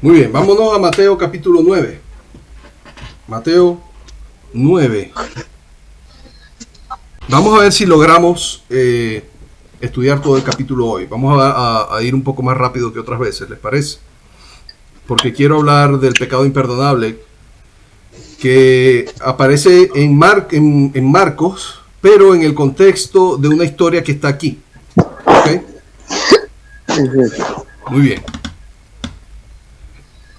Muy bien, vámonos a Mateo capítulo 9. Mateo 9. Vamos a ver si logramos estudiar todo el capítulo hoy. Vamos a ir un poco más rápido que otras veces, ¿les parece? Porque quiero hablar del pecado imperdonable que aparece en Marcos, pero en el contexto de una historia que está aquí. ¿Ok? Muy bien.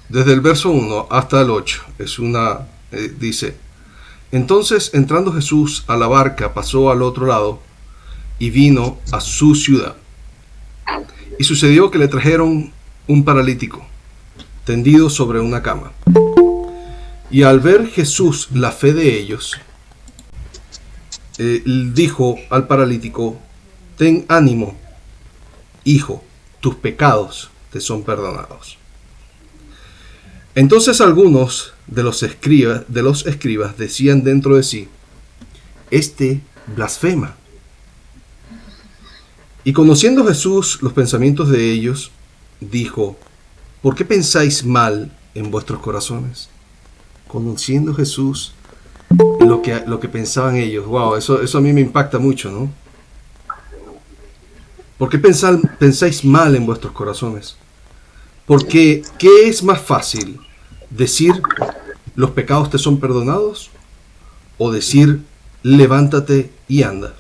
Desde el verso 1 hasta el 8 dice: Entonces, entrando Jesús a la barca, pasó al otro lado y vino a su ciudad. Y sucedió que le trajeron un paralítico, tendido sobre una cama. Y al ver Jesús la fe de ellos, dijo al paralítico: Ten ánimo, hijo, tus pecados te son perdonados. Entonces algunos de los escribas decían dentro de sí: Este blasfema. Y conociendo Jesús los pensamientos de ellos, dijo: ¿Por qué pensáis mal en vuestros corazones? Conociendo Jesús lo que pensaban ellos. Wow, eso a mí me impacta mucho, ¿no? ¿Por qué pensáis mal en vuestros corazones? Porque, ¿qué es más fácil? ¿Decir los pecados te son perdonados? ¿O decir levántate y anda?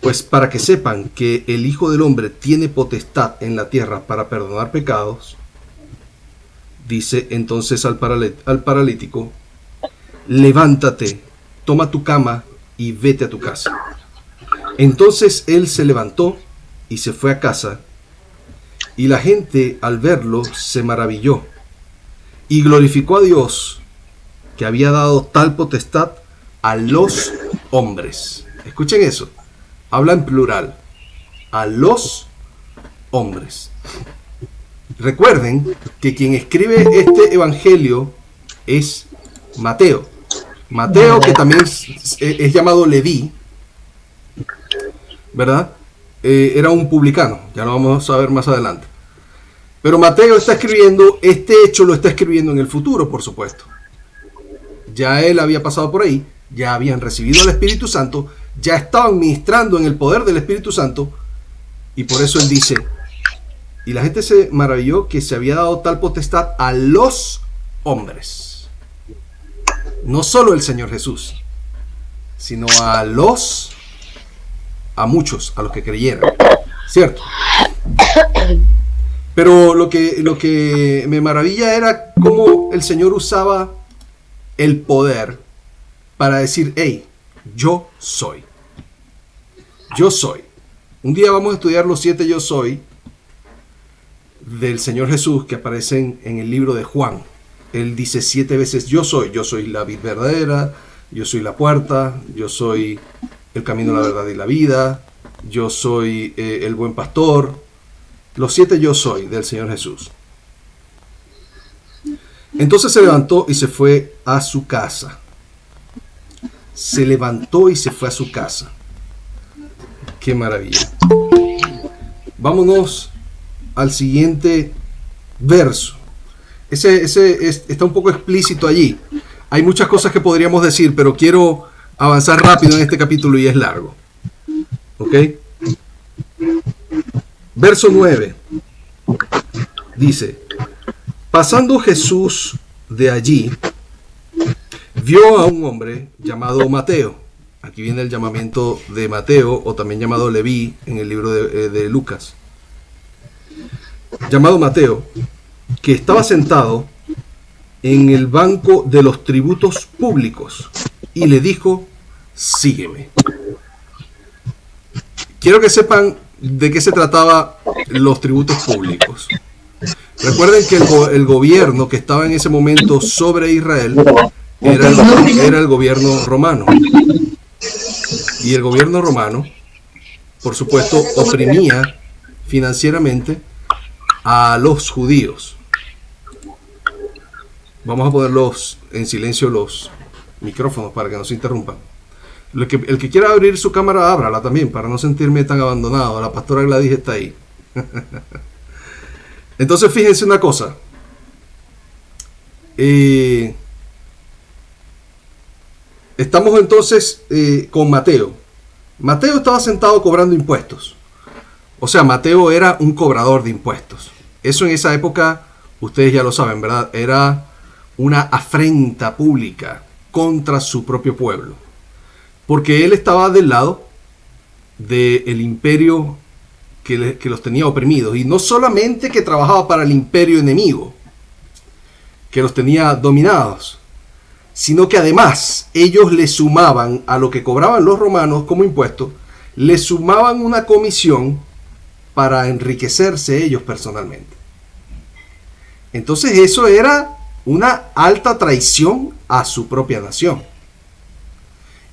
Pues para que sepan que el Hijo del Hombre tiene potestad en la tierra para perdonar pecados, dice entonces al paralítico: levántate, toma tu cama y vete a tu casa. Entonces él se levantó y se fue a casa, y la gente al verlo se maravilló y glorificó a Dios, que había dado tal potestad a los hombres. Escuchen eso, habla en plural, a los hombres. Recuerden que quien escribe este evangelio es Mateo. Mateo, que también es llamado Leví, ¿verdad? Era un publicano, ya lo vamos a ver más adelante. Pero Mateo está escribiendo, este hecho lo está escribiendo en el futuro, por supuesto. Ya él había pasado por ahí, ya habían recibido el Espíritu Santo, ya estaban ministrando en el poder del Espíritu Santo, y por eso él dice: y la gente se maravilló que se había dado tal potestad a los hombres. No solo el Señor Jesús, sino a muchos, a los que creyeran, ¿cierto? Pero lo que me maravilla era cómo el Señor usaba el poder para decir: hey, yo soy. Yo soy. Un día vamos a estudiar los 7 yo soy del Señor Jesús que aparecen en el libro de Juan. Él dice 7 veces: yo soy la vid verdadera, yo soy la puerta, yo soy el camino, la verdad y la vida, yo soy el buen pastor. Los 7 yo soy del Señor Jesús. Entonces se levantó y se fue a su casa. Se levantó y se fue a su casa. ¡Qué maravilla! Vámonos al siguiente verso. Ese está un poco explícito allí. Hay muchas cosas que podríamos decir, pero quiero avanzar rápido en este capítulo y es largo. ¿Ok? Verso 9. Dice: pasando Jesús de allí, vio a un hombre llamado Mateo. Aquí viene el llamamiento de Mateo, o también llamado Leví en el libro de Lucas. Llamado Mateo, que estaba sentado en el banco de los tributos públicos, y le dijo: sígueme. Quiero que sepan de qué se trataba los tributos públicos. Recuerden que el gobierno que estaba en ese momento sobre Israel era el gobierno romano. Y el gobierno romano, por supuesto, oprimía financieramente a los judíos. Vamos a ponerlos en silencio los micrófonos para que no se interrumpan. El que quiera abrir su cámara, ábrala también, para no sentirme tan abandonado. La pastora Gladys está ahí. Entonces, fíjense una cosa. Eh, Estamos entonces con Mateo. Mateo estaba sentado cobrando impuestos. O sea, Mateo era un cobrador de impuestos. Eso en esa época, ustedes ya lo saben, ¿verdad? Era una afrenta pública contra su propio pueblo. Porque él estaba del lado del imperio que los tenía oprimidos. Y no solamente que trabajaba para el imperio enemigo, que los tenía dominados, sino que además ellos le sumaban a lo que cobraban los romanos como impuesto, le sumaban una comisión para enriquecerse ellos personalmente. Entonces eso era una alta traición a su propia nación.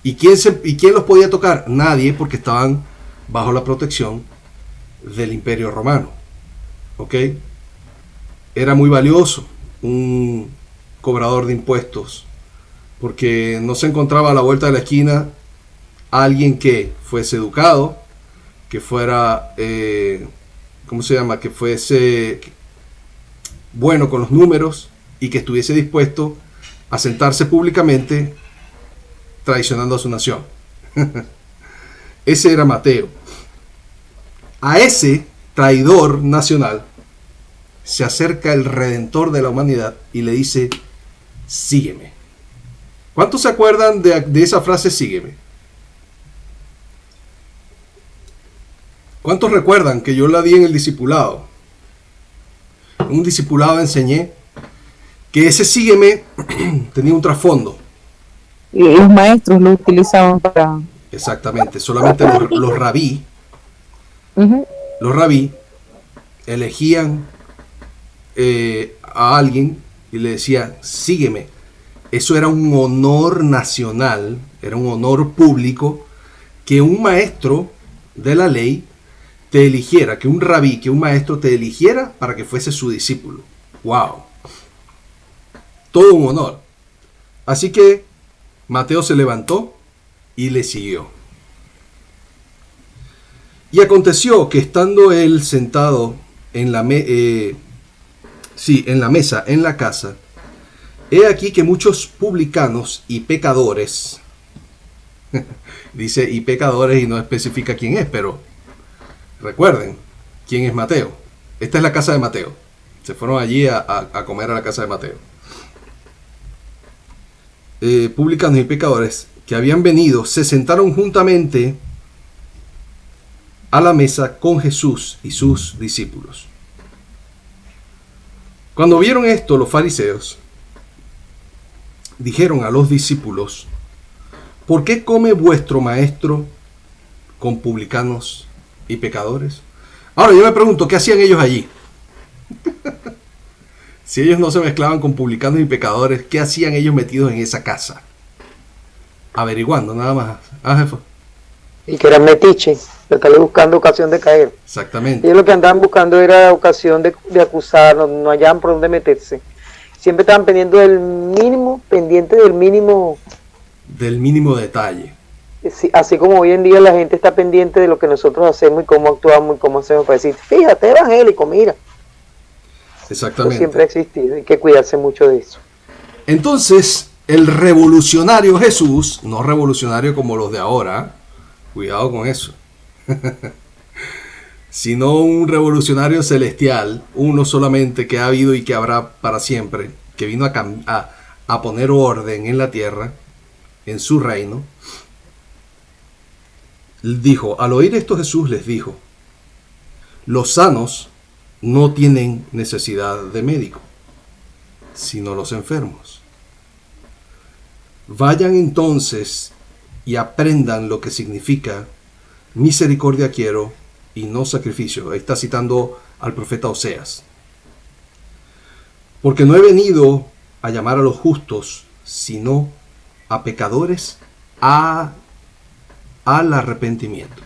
¿Y quién los podía tocar? Nadie, porque estaban bajo la protección del imperio romano. ¿Ok? Era muy valioso un cobrador de impuestos, porque no se encontraba a la vuelta de la esquina alguien que fuese educado, que fuera, ¿cómo se llama? Que fuese bueno con los números y que estuviese dispuesto a sentarse públicamente traicionando a su nación. Ese era Mateo. A ese traidor nacional se acerca el Redentor de la humanidad y le dice: sígueme. ¿Cuántos se acuerdan de esa frase, sígueme? ¿Cuántos recuerdan que yo la di en el discipulado? En un discipulado enseñé que ese sígueme tenía un trasfondo. Y los maestros lo utilizaban para... Exactamente, solamente los rabí, los rabí elegían a alguien y le decía: sígueme. Eso era un honor nacional, era un honor público, que un maestro de la ley te eligiera, que un rabí, que un maestro te eligiera para que fuese su discípulo. ¡Wow! Todo un honor. Así que Mateo se levantó y le siguió. Y aconteció que estando él sentado en la mesa, en la casa, he aquí que muchos publicanos y pecadores, dice y pecadores y no especifica quién es, pero recuerden quién es Mateo. Esta es la casa de Mateo. Se fueron allí a comer a la casa de Mateo. Publicanos y pecadores que habían venido se sentaron juntamente a la mesa con Jesús y sus discípulos. Cuando vieron esto, los fariseos dijeron a los discípulos: ¿por qué come vuestro maestro con publicanos y pecadores? Ahora yo me pregunto, ¿qué hacían ellos allí? Si ellos no se mezclaban con publicanos y pecadores, ¿qué hacían ellos metidos en esa casa? Averiguando, nada más. Ah, jefe. Y que eran metiches, que estaban buscando ocasión de caer. Exactamente. Ellos lo que andaban buscando era ocasión de acusar, no hallaban por dónde meterse. Siempre estaban pendientes del mínimo, Del mínimo detalle. Así como hoy en día la gente está pendiente de lo que nosotros hacemos y cómo actuamos y cómo hacemos para decir: fíjate, evangélico, mira. Exactamente. Eso siempre ha existido, hay que cuidarse mucho de eso. Entonces, el revolucionario Jesús, no revolucionario como los de ahora, cuidado con eso, sino un revolucionario celestial, uno solamente, que ha habido y que habrá para siempre, que vino a poner orden en la tierra, en su reino. Dijo, al oír esto Jesús les dijo: los sanos no tienen necesidad de médico, sino los enfermos. Vayan entonces y aprendan lo que significa misericordia quiero y no sacrificio. Ahí está citando al profeta Oseas. Porque no he venido a llamar a los justos, sino a pecadores al arrepentimiento.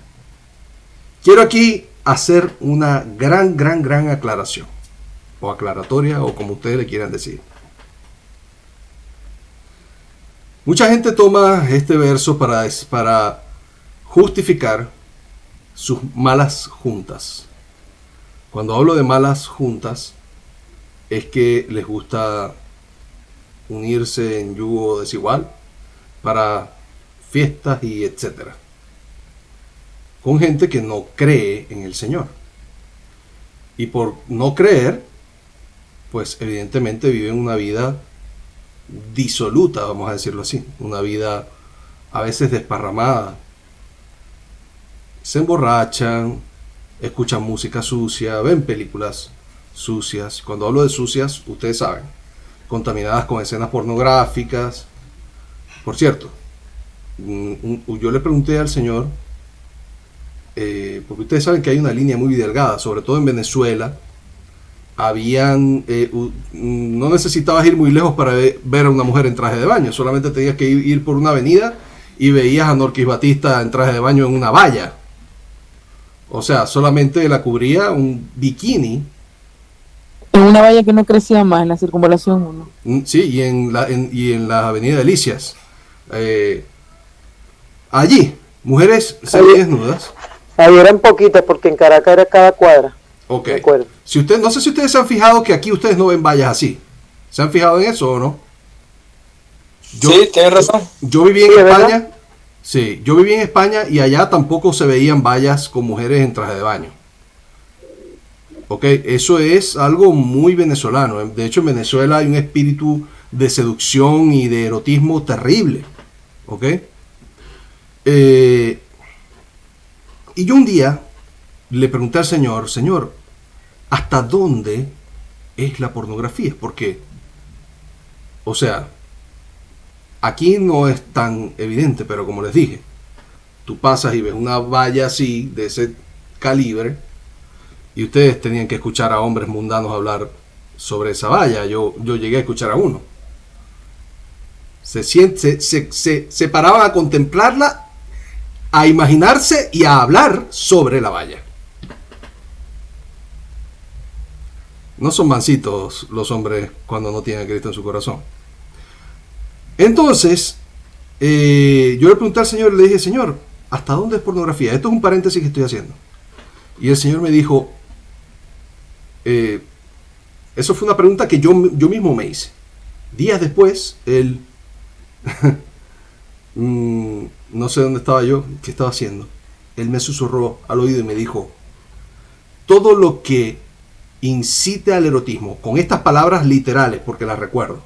Quiero aquí hacer una gran aclaración, o aclaratoria, o como ustedes le quieran decir. Mucha gente toma este verso para justificar sus malas juntas. Cuando hablo de malas juntas, es que les gusta unirse en yugo desigual para fiestas y etcétera, con gente que no cree en el Señor. Y por no creer, pues evidentemente viven una vida disoluta, vamos a decirlo así, una vida a veces desparramada. Se emborrachan, escuchan música sucia, ven películas sucias. Cuando hablo de sucias, ustedes saben, contaminadas con escenas pornográficas. Por cierto, yo le pregunté al Señor, porque ustedes saben que hay una línea muy delgada, sobre todo en Venezuela. Habían, no necesitabas ir muy lejos para ver a una mujer en traje de baño, solamente tenías que ir por una avenida y veías a Norquis Batista en traje de baño en una valla. O sea, solamente la cubría un bikini. En una valla que no crecía más, en la circunvalación 1. Sí, y en la avenida Delicias. Allí, mujeres semidesnudas. Ahí eran poquitas porque en Caracas era cada cuadra. Ok. Recuerdo. No sé si ustedes se han fijado que aquí ustedes no ven vallas así. ¿Se han fijado en eso o no? Sí, tienes razón. Yo viví en Sí, España. ¿verdad? Sí, yo viví en España y allá tampoco se veían vallas con mujeres en traje de baño. Ok, eso es algo muy venezolano. De hecho, en Venezuela hay un espíritu de seducción y de erotismo terrible. Ok. Y yo un día le pregunté al Señor, Señor, ¿hasta dónde es la pornografía? Porque, o sea, aquí no es tan evidente, pero como les dije, tú pasas y ves una valla así, de ese calibre, y ustedes tenían que escuchar a hombres mundanos hablar sobre esa valla. Yo llegué a escuchar a uno. Se paraban a contemplarla, a imaginarse y a hablar sobre la valla. No son mansitos los hombres cuando no tienen a Cristo en su corazón. Entonces, yo le pregunté al Señor, le dije, Señor, ¿hasta dónde es pornografía? Esto es un paréntesis que estoy haciendo. Y el Señor me dijo, eso fue una pregunta que yo mismo me hice. Días después, él, no sé dónde estaba yo, qué estaba haciendo. Él me susurró al oído y me dijo, todo lo que incite al erotismo, con estas palabras literales, porque las recuerdo,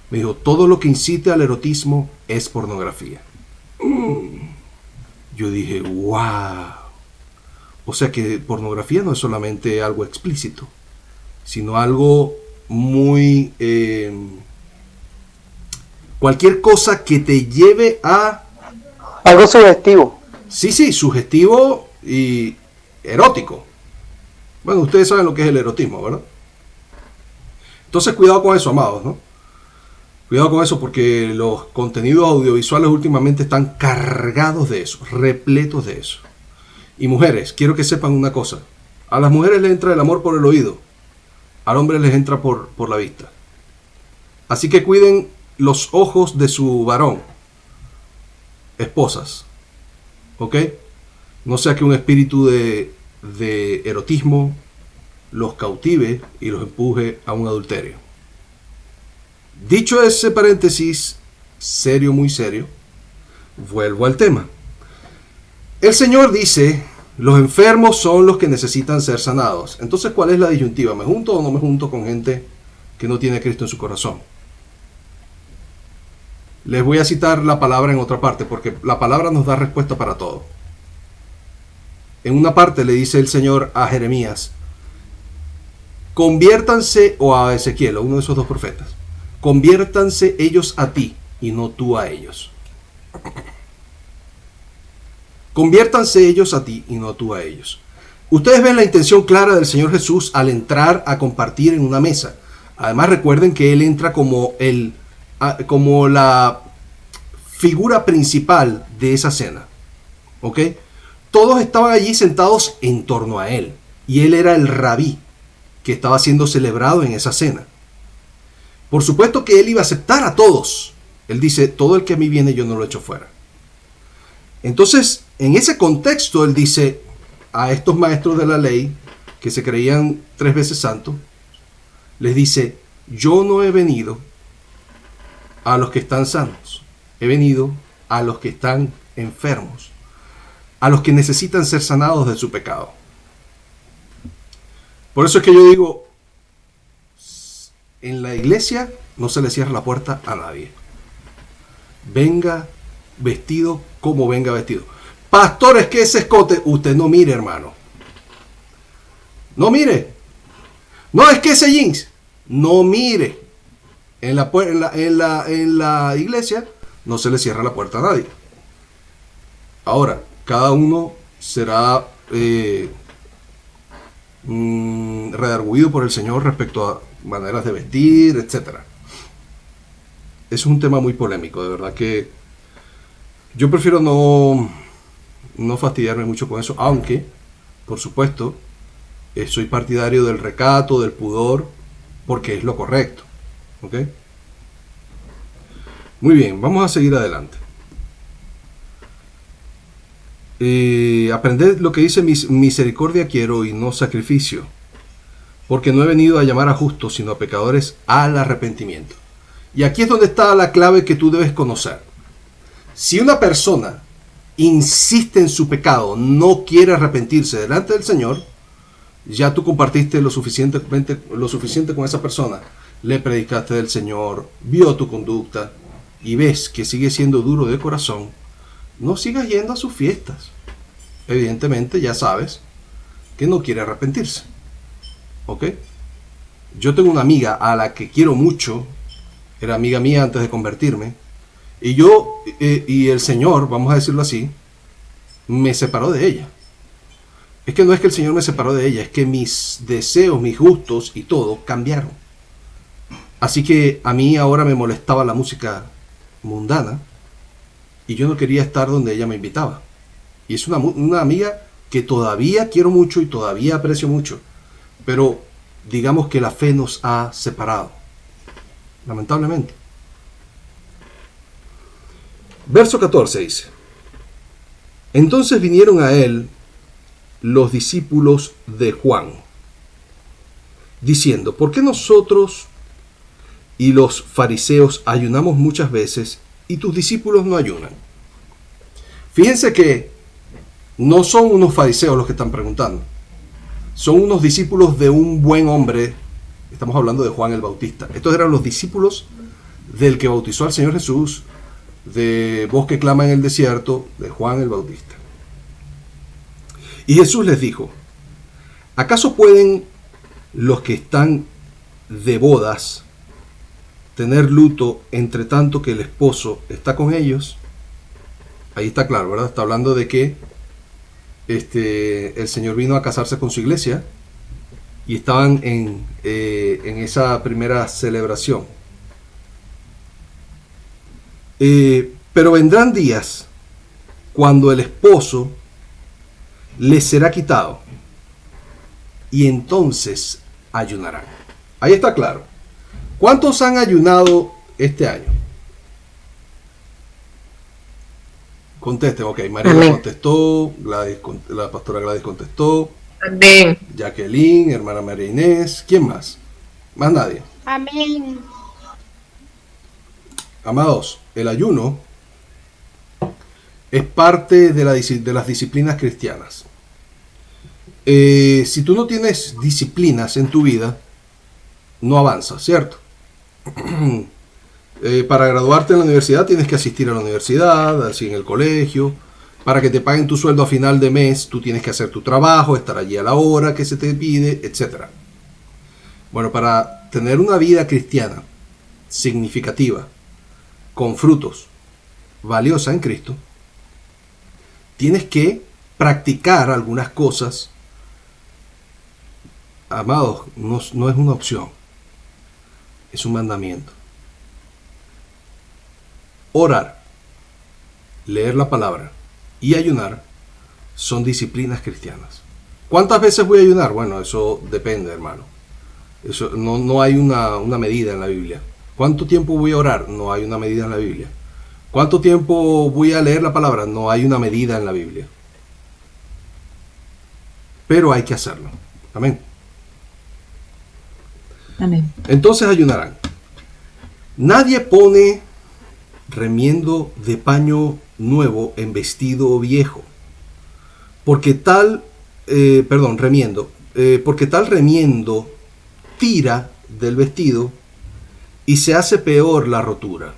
me dijo, todo lo que incite al erotismo es pornografía. Yo dije, wow. O sea que pornografía no es solamente algo explícito, sino algo muy... cualquier cosa que te lleve a... Algo sugestivo. Sí, sugestivo y erótico. Bueno, ustedes saben lo que es el erotismo, ¿verdad? Entonces cuidado con eso, amados, ¿no? Cuidado con eso porque los contenidos audiovisuales últimamente están cargados de eso, repletos de eso. Y mujeres, quiero que sepan una cosa. A las mujeres les entra el amor por el oído. Al hombre les entra por la vista. Así que cuiden los ojos de su varón. Esposas. ¿Ok? No sea que un espíritu de erotismo los cautive y los empuje a un adulterio. Dicho ese paréntesis serio, muy serio, vuelvo al tema. El Señor dice, los enfermos son los que necesitan ser sanados. Entonces, ¿cuál es la disyuntiva? ¿Me junto o no me junto con gente que no tiene a Cristo en su corazón? Les voy a citar la palabra en otra parte, porque la palabra nos da respuesta para todo. En una parte le dice el Señor a Jeremías, conviértanse, o a Ezequiel, o uno de esos dos profetas, conviértanse ellos a ti y no tú a ellos. Conviértanse ellos a ti y no tú a ellos. Ustedes ven la intención clara del Señor Jesús al entrar a compartir en una mesa. Además recuerden que Él entra como la figura principal de esa cena. ¿Ok? Todos estaban allí sentados en torno a Él. Y Él era el rabí que estaba siendo celebrado en esa cena. Por supuesto que Él iba a aceptar a todos. Él dice, todo el que a mí viene yo no lo echo fuera. Entonces, en ese contexto, Él dice a estos maestros de la ley, que se creían 3 veces santos, les dice, yo no he venido a los que están sanos. He venido a los que están enfermos, a los que necesitan ser sanados de su pecado. Por eso es que yo digo, en la iglesia no se le cierra la puerta a nadie. Venga vestido como venga vestido. Pastor, es que ese escote, usted no mire, hermano. No mire. No, es que ese jeans, no mire. En la iglesia no se le cierra la puerta a nadie. Ahora, cada uno será redarguido por el Señor respecto a maneras de vestir, etc. Es un tema muy polémico, de verdad que yo prefiero no fastidiarme mucho con eso, aunque, por supuesto, soy partidario del recato, del pudor, porque es lo correcto. ¿Ok? Muy bien, vamos a seguir adelante. Aprended lo que dice: misericordia quiero y no sacrificio, porque no he venido a llamar a justos, sino a pecadores al arrepentimiento. Y aquí es donde está la clave que tú debes conocer. Si una persona insiste en su pecado, no quiere arrepentirse delante del Señor, ya tú compartiste lo suficiente con esa persona, le predicaste del Señor, vio tu conducta y ves que sigue siendo duro de corazón, no sigas yendo a sus fiestas. Evidentemente ya sabes que no quiere arrepentirse. ¿Ok? Yo tengo una amiga a la que quiero mucho, era amiga mía antes de convertirme, y el Señor, vamos a decirlo así, me separó de ella. Es que no es que el Señor me separó de ella, es que mis deseos, mis gustos y todo cambiaron. Así que a mí ahora me molestaba la música mundana y yo no quería estar donde ella me invitaba. Y es una amiga que todavía quiero mucho y todavía aprecio mucho, pero digamos que la fe nos ha separado, lamentablemente. Verso 14 dice: entonces vinieron a él los discípulos de Juan, diciendo: ¿por qué nosotros y los fariseos ayunamos muchas veces y tus discípulos no ayunan? Fíjense que no son unos fariseos los que están preguntando, son unos discípulos de un buen hombre. Estamos hablando de Juan el Bautista. Estos eran los discípulos del que bautizó al Señor Jesús, de voz que clama en el desierto, de Juan el Bautista. Y Jesús les dijo: ¿acaso pueden los que están de bodas tener luto entre tanto que el esposo está con ellos? Ahí está claro, ¿verdad? Está hablando de que el Señor vino a casarse con su iglesia y estaban en esa primera celebración. Pero vendrán días cuando el esposo les será quitado y entonces ayunarán. Ahí está claro. ¿Cuántos han ayunado este año? Contesten. Ok, María contestó, la pastora Gladys contestó. Amén. Jacqueline, hermana María Inés. ¿Quién más? Más nadie. Amén. Amados, el ayuno es parte de las disciplinas cristianas. Si tú no tienes disciplinas en tu vida, no avanzas, ¿cierto? Para graduarte en la universidad tienes que asistir a la universidad, así en el colegio. Para que te paguen tu sueldo a final de mes, tú tienes que hacer tu trabajo, estar allí a la hora que se te pide, etc. Bueno, para tener una vida cristiana significativa, con frutos, valiosa en Cristo, tienes que practicar algunas cosas. Amados, no es una opción, es un mandamiento. Orar, leer la palabra y ayunar son disciplinas cristianas. ¿Cuántas veces voy a ayunar? Bueno, eso depende, hermano. Eso no hay una medida en la Biblia. ¿Cuánto tiempo voy a orar? No hay una medida en la Biblia. ¿Cuánto tiempo voy a leer la palabra? No hay una medida en la Biblia. Pero hay que hacerlo. Amén. Amén. Entonces ayunarán. Nadie pone remiendo de paño nuevo en vestido viejo. Porque tal, porque tal remiendo tira del vestido y se hace peor la rotura.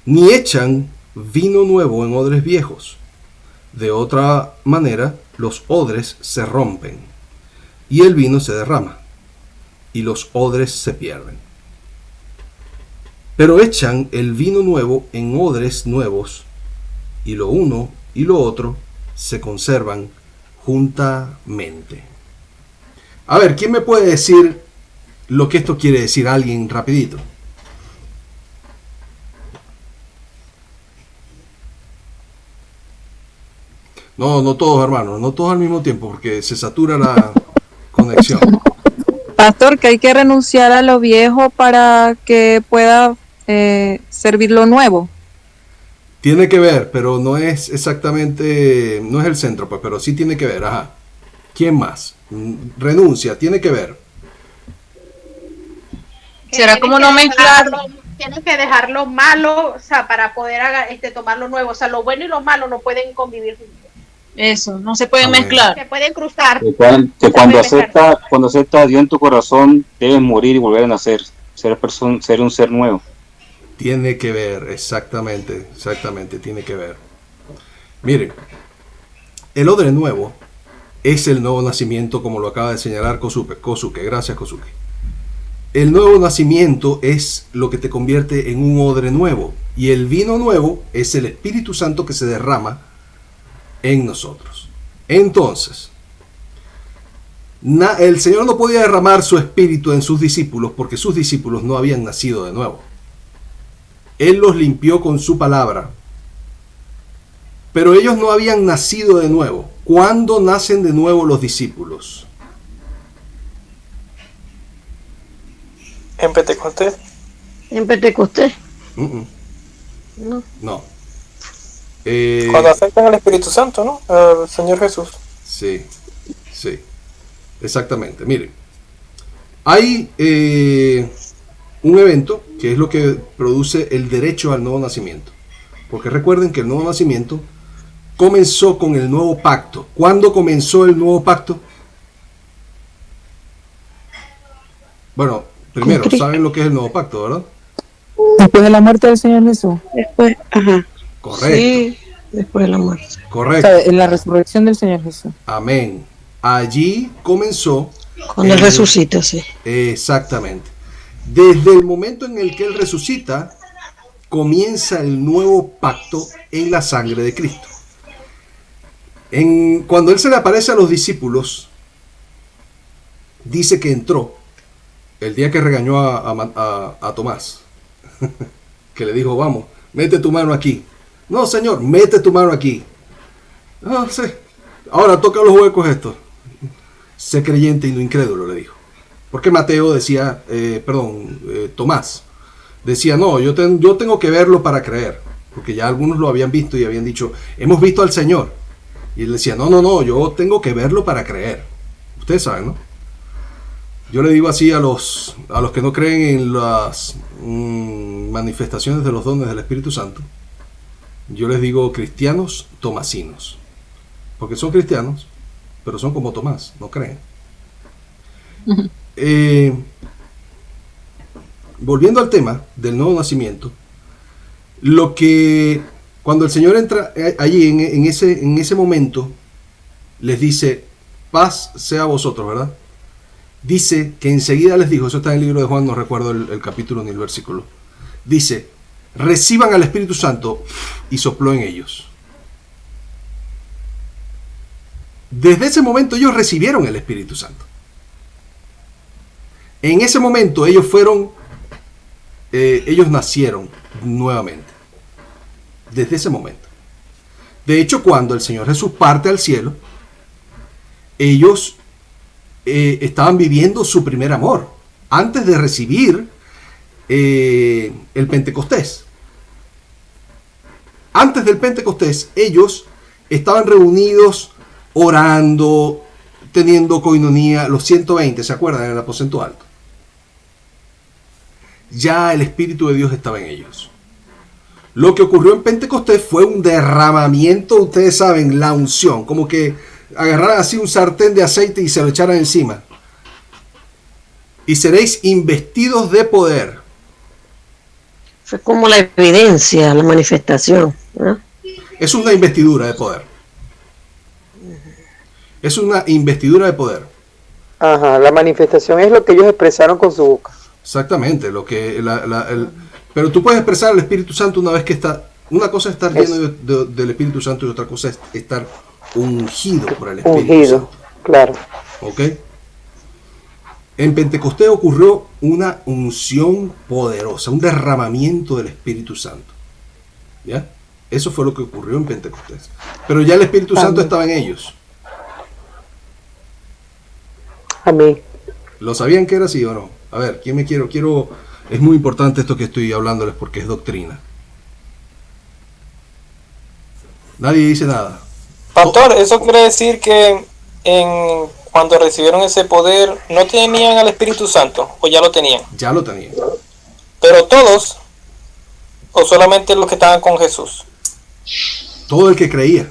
Ni echan vino nuevo en odres viejos. De otra manera, los odres se rompen y el vino se derrama y los odres se pierden. Pero echan el vino nuevo en odres nuevos y lo uno y lo otro se conservan juntamente. A ver, ¿quién me puede decir lo que esto quiere decir? Alguien rapidito. No todos, hermanos, no todos al mismo tiempo, porque se satura la conexión. Pastor, que hay que renunciar a lo viejo para que pueda servir lo nuevo. Tiene que ver, pero no es exactamente, no es el centro, pues, pero sí tiene que ver, ajá. ¿Quién más? Renuncia, tiene que ver. ¿Será como no mezclarlo? Tienes que dejar lo malo, o sea, para poder tomar lo nuevo. O sea, lo bueno y lo malo no pueden convivir juntos. Eso, no se pueden mezclar. Se pueden cruzar. Que cuando acepta a Dios en tu corazón, debes morir y volver a nacer. Ser un ser nuevo. Tiene que ver, exactamente, tiene que ver. Miren, el odre nuevo es el nuevo nacimiento, como lo acaba de señalar Kosuke. Gracias, Kosuke. El nuevo nacimiento es lo que te convierte en un odre nuevo. Y el vino nuevo es el Espíritu Santo que se derrama en nosotros. Entonces, el Señor no podía derramar su Espíritu en sus discípulos porque sus discípulos no habían nacido de nuevo. Él los limpió con su palabra. Pero ellos no habían nacido de nuevo. ¿Cuándo nacen de nuevo los discípulos? ¿En Pentecostés? ¿En Pentecostés? No. Cuando aceptan al Espíritu Santo, ¿no? Al Señor Jesús. Sí. Exactamente. Miren. Hay un evento que es lo que produce el derecho al nuevo nacimiento. Porque recuerden que el nuevo nacimiento comenzó con el nuevo pacto. ¿Cuándo comenzó el nuevo pacto? Bueno, primero, ¿saben lo que es el nuevo pacto, verdad? Después de la muerte del Señor Jesús. Después, ajá. Correcto. Sí, después de la muerte. Correcto. O sea, en la resurrección del Señor Jesús. Amén. Allí comenzó. Cuando Él resucita, sí. Exactamente. Desde el momento en el que Él resucita, comienza el nuevo pacto en la sangre de Cristo. Cuando Él se le aparece a los discípulos, dice que entró el día que regañó a Tomás, que le dijo, vamos, mete tu mano aquí. No, Señor, mete tu mano aquí. No sé. Ahora toca los huecos estos. Sé creyente y no incrédulo, le dijo. Porque Mateo decía, Tomás decía, no, yo tengo que verlo para creer. Porque ya algunos lo habían visto y habían dicho, hemos visto al Señor. Y él decía, no, yo tengo que verlo para creer. Ustedes saben, ¿no? Yo le digo así a los que no creen en las manifestaciones de los dones del Espíritu Santo. Yo les digo cristianos tomasinos. Porque son cristianos, pero son como Tomás, no creen. Volviendo al tema del nuevo nacimiento, cuando el Señor entra allí en ese momento, les dice, paz sea a vosotros, ¿verdad? Dice que enseguida les dijo, eso está en el libro de Juan, no recuerdo el capítulo ni el versículo, dice, reciban al Espíritu Santo, y sopló en ellos. Desde ese momento ellos recibieron el Espíritu Santo. En ese momento ellos nacieron nuevamente. Desde ese momento. De hecho, cuando el Señor Jesús parte al cielo, ellos estaban viviendo su primer amor antes de recibir el Pentecostés. Antes del Pentecostés, ellos estaban reunidos orando, teniendo coinonía, los 120, ¿se acuerdan? En el aposento alto. ya el Espíritu de Dios estaba en ellos. Lo que ocurrió en Pentecostés fue un derramamiento, ustedes saben, la unción, como que agarraran así un sartén de aceite y se lo echaran encima. Y seréis investidos de poder. Fue como la evidencia, la manifestación, ¿no? Es una investidura de poder. Es una investidura de poder. Ajá, la manifestación es lo que ellos expresaron con su boca. Exactamente, lo que pero tú puedes expresar el Espíritu Santo una vez que está. Una cosa es estar lleno del Espíritu Santo y otra cosa es estar ungido por el Espíritu Santo. Claro. ¿Ok? En Pentecostés ocurrió una unción poderosa, un derramamiento del Espíritu Santo. ¿Ya? Eso fue lo que ocurrió en Pentecostés. Pero ya el Espíritu Santo estaba en ellos. Amén. ¿Lo sabían que era así o no? A ver, ¿quién me quiero? Es muy importante esto que estoy hablándoles porque es doctrina. Nadie dice nada. Pastor, eso quiere decir que cuando recibieron ese poder, ¿no tenían al Espíritu Santo? ¿O ya lo tenían? Ya lo tenían. ¿Pero todos? ¿O solamente los que estaban con Jesús? Todo el que creía.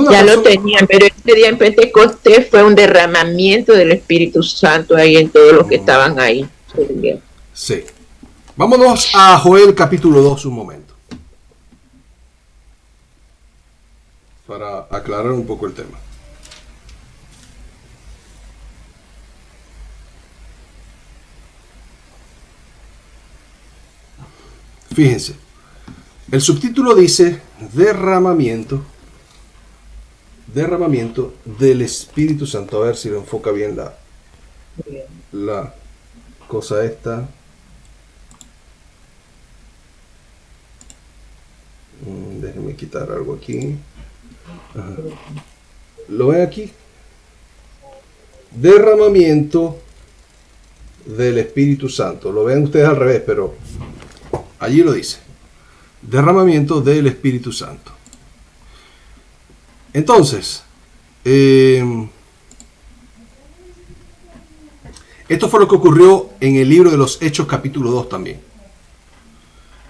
Ya lo tenían, pero este día en Pentecostés fue un derramamiento del Espíritu Santo ahí en todos los que estaban ahí. Sí. Vámonos a Joel capítulo 2 un momento. Para aclarar un poco el tema. Fíjense. El subtítulo dice derramamiento del Espíritu Santo. A ver si lo enfoca bien la cosa esta. Déjenme quitar algo aquí. Ajá. ¿Lo ven aquí? Derramamiento del Espíritu Santo. Lo ven ustedes al revés, pero allí lo dice. Derramamiento del Espíritu Santo. Entonces, esto fue lo que ocurrió en el libro de los Hechos capítulo 2 también.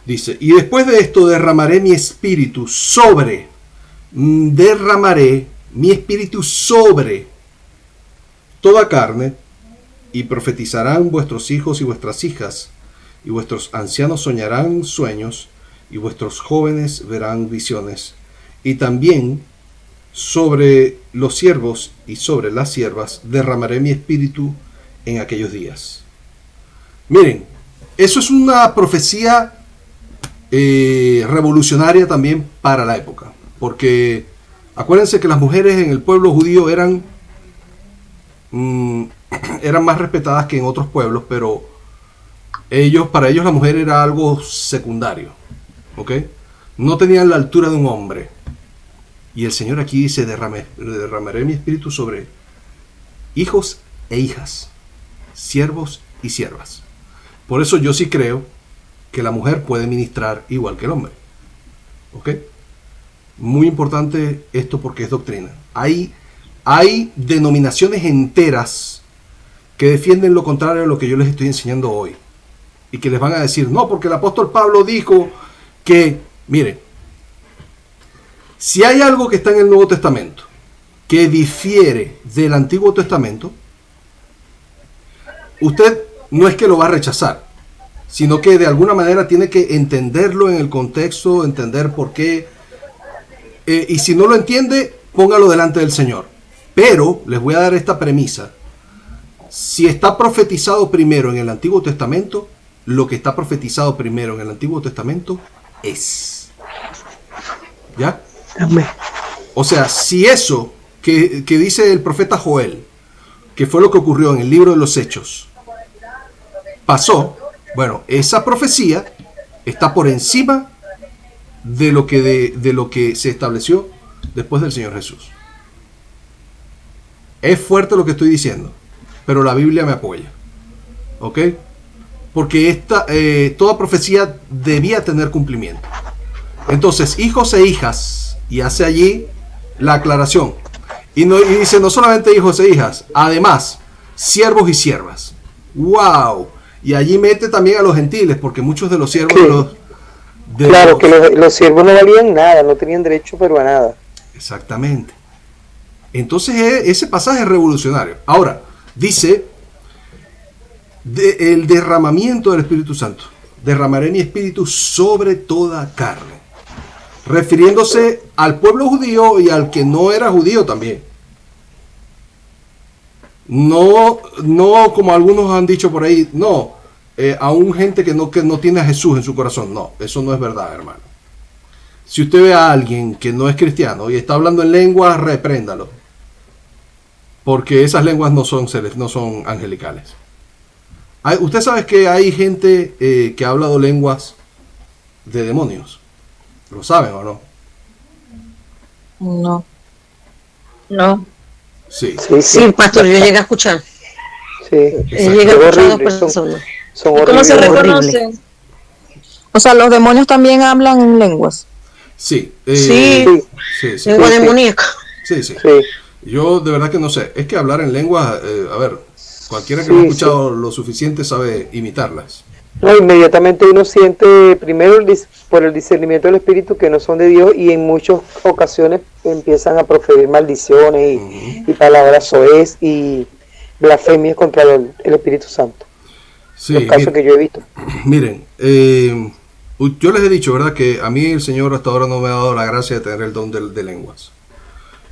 Dice, y después de esto derramaré mi espíritu sobre toda carne, y profetizarán vuestros hijos y vuestras hijas, y vuestros ancianos soñarán sueños, y vuestros jóvenes verán visiones, y también sobre los siervos y sobre las siervas derramaré mi espíritu en aquellos días. Miren, eso es una profecía revolucionaria también para la época, porque acuérdense que las mujeres en el pueblo judío eran más respetadas que en otros pueblos, pero para ellos la mujer era algo secundario, ¿ok? No tenían la altura de un hombre. Y el Señor aquí dice, derramaré mi espíritu sobre hijos e hijas, siervos y siervas. Por eso yo sí creo que la mujer puede ministrar igual que el hombre. ¿Ok? Muy importante esto porque es doctrina. Hay denominaciones enteras que defienden lo contrario a lo que yo les estoy enseñando hoy. Y que les van a decir, no, porque el apóstol Pablo dijo que, miren, si hay algo que está en el Nuevo Testamento que difiere del Antiguo Testamento, usted no es que lo va a rechazar, sino que de alguna manera tiene que entenderlo en el contexto, entender por qué. Y si no lo entiende, póngalo delante del Señor. Pero les voy a dar esta premisa. Si está profetizado primero en el Antiguo Testamento, lo que está profetizado primero en el Antiguo Testamento es. ¿Ya? Amén. O sea, si eso que dice el profeta Joel, que fue lo que ocurrió en el libro de los Hechos, pasó, bueno, esa profecía está por encima de lo que se estableció después del Señor Jesús. Es fuerte lo que estoy diciendo, pero la Biblia me apoya. ¿Ok? Porque toda profecía debía tener cumplimiento. Entonces, hijos e hijas, y hace allí la aclaración. Y dice no solamente hijos e hijas, además, siervos y siervas. ¡Wow! Y allí mete también a los gentiles, porque muchos de los siervos que los siervos no valían nada, no tenían derecho pero a nada. Exactamente. Entonces ese pasaje es revolucionario. Ahora, dice el derramamiento del Espíritu Santo. Derramaré mi espíritu sobre toda carne. Refiriéndose al pueblo judío y al que no era judío también. No como algunos han dicho por ahí, no, a un gente que no tiene a Jesús en su corazón. No, eso no es verdad, hermano. Si usted ve a alguien que no es cristiano y está hablando en lenguas, repréndalo. Porque esas lenguas no son angelicales. Usted sabe que hay gente que ha hablado lenguas de demonios. ¿Lo saben o no? No. Sí, pastor, yo llegué a escuchar. Sí, llegué a escuchar a dos personas. ¿Cómo se reconocen? O sea, los demonios también hablan en lenguas. Sí. Lengua demoníaca. Sí. Yo de verdad que no sé. Es que hablar en lenguas, a ver, cualquiera que lo ha escuchado lo suficiente sabe imitarlas. No, inmediatamente uno siente primero por el discernimiento del espíritu que no son de Dios, y en muchas ocasiones empiezan a proferir maldiciones y palabras soez y blasfemias contra el Espíritu Santo. Sí, los casos que yo he visto. Miren, yo les he dicho, ¿verdad?, que a mí el Señor hasta ahora no me ha dado la gracia de tener el don de lenguas.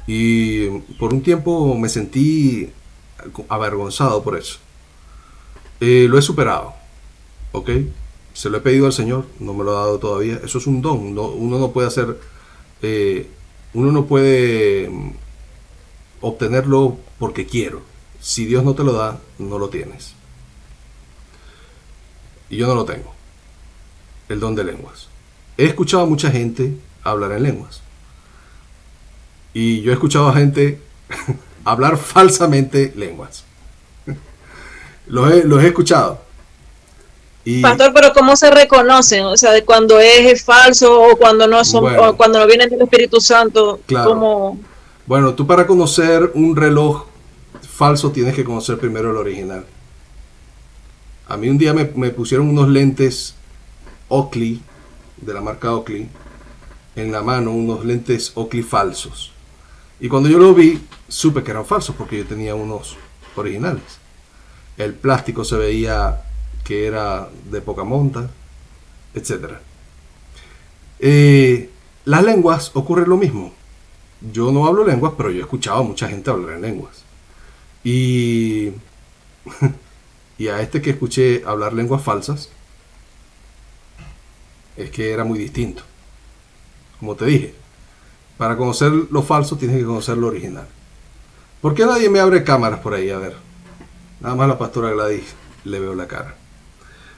Y por un tiempo me sentí avergonzado por eso. Lo he superado. ¿Ok? Se lo he pedido al Señor, no me lo ha dado todavía. Eso es un don. Uno no puede hacer, uno no puede obtenerlo porque quiero. Si Dios no te lo da, no lo tienes. Y yo no lo tengo. El don de lenguas. He escuchado a mucha gente hablar en lenguas. Y yo he escuchado a gente hablar falsamente lenguas. Los he escuchado. Pastor, pero ¿cómo se reconocen? O sea, de cuando es falso o cuando no son, o cuando no vienen del Espíritu Santo. Claro. ¿Cómo? Bueno, tú para conocer un reloj falso tienes que conocer primero el original. A mí un día me pusieron unos lentes Oakley, de la marca Oakley, en la mano, unos lentes Oakley falsos. Y cuando yo lo vi, supe que eran falsos porque yo tenía unos originales. El plástico se veía que era de poca monta, etc. Las lenguas ocurre lo mismo. Yo no hablo lenguas, pero yo he escuchado a mucha gente hablar en lenguas. Y a este que escuché hablar lenguas falsas, es que era muy distinto. Como te dije, para conocer lo falso tienes que conocer lo original. ¿Por qué nadie me abre cámaras por ahí? A ver. Nada más la pastora Gladys le veo la cara.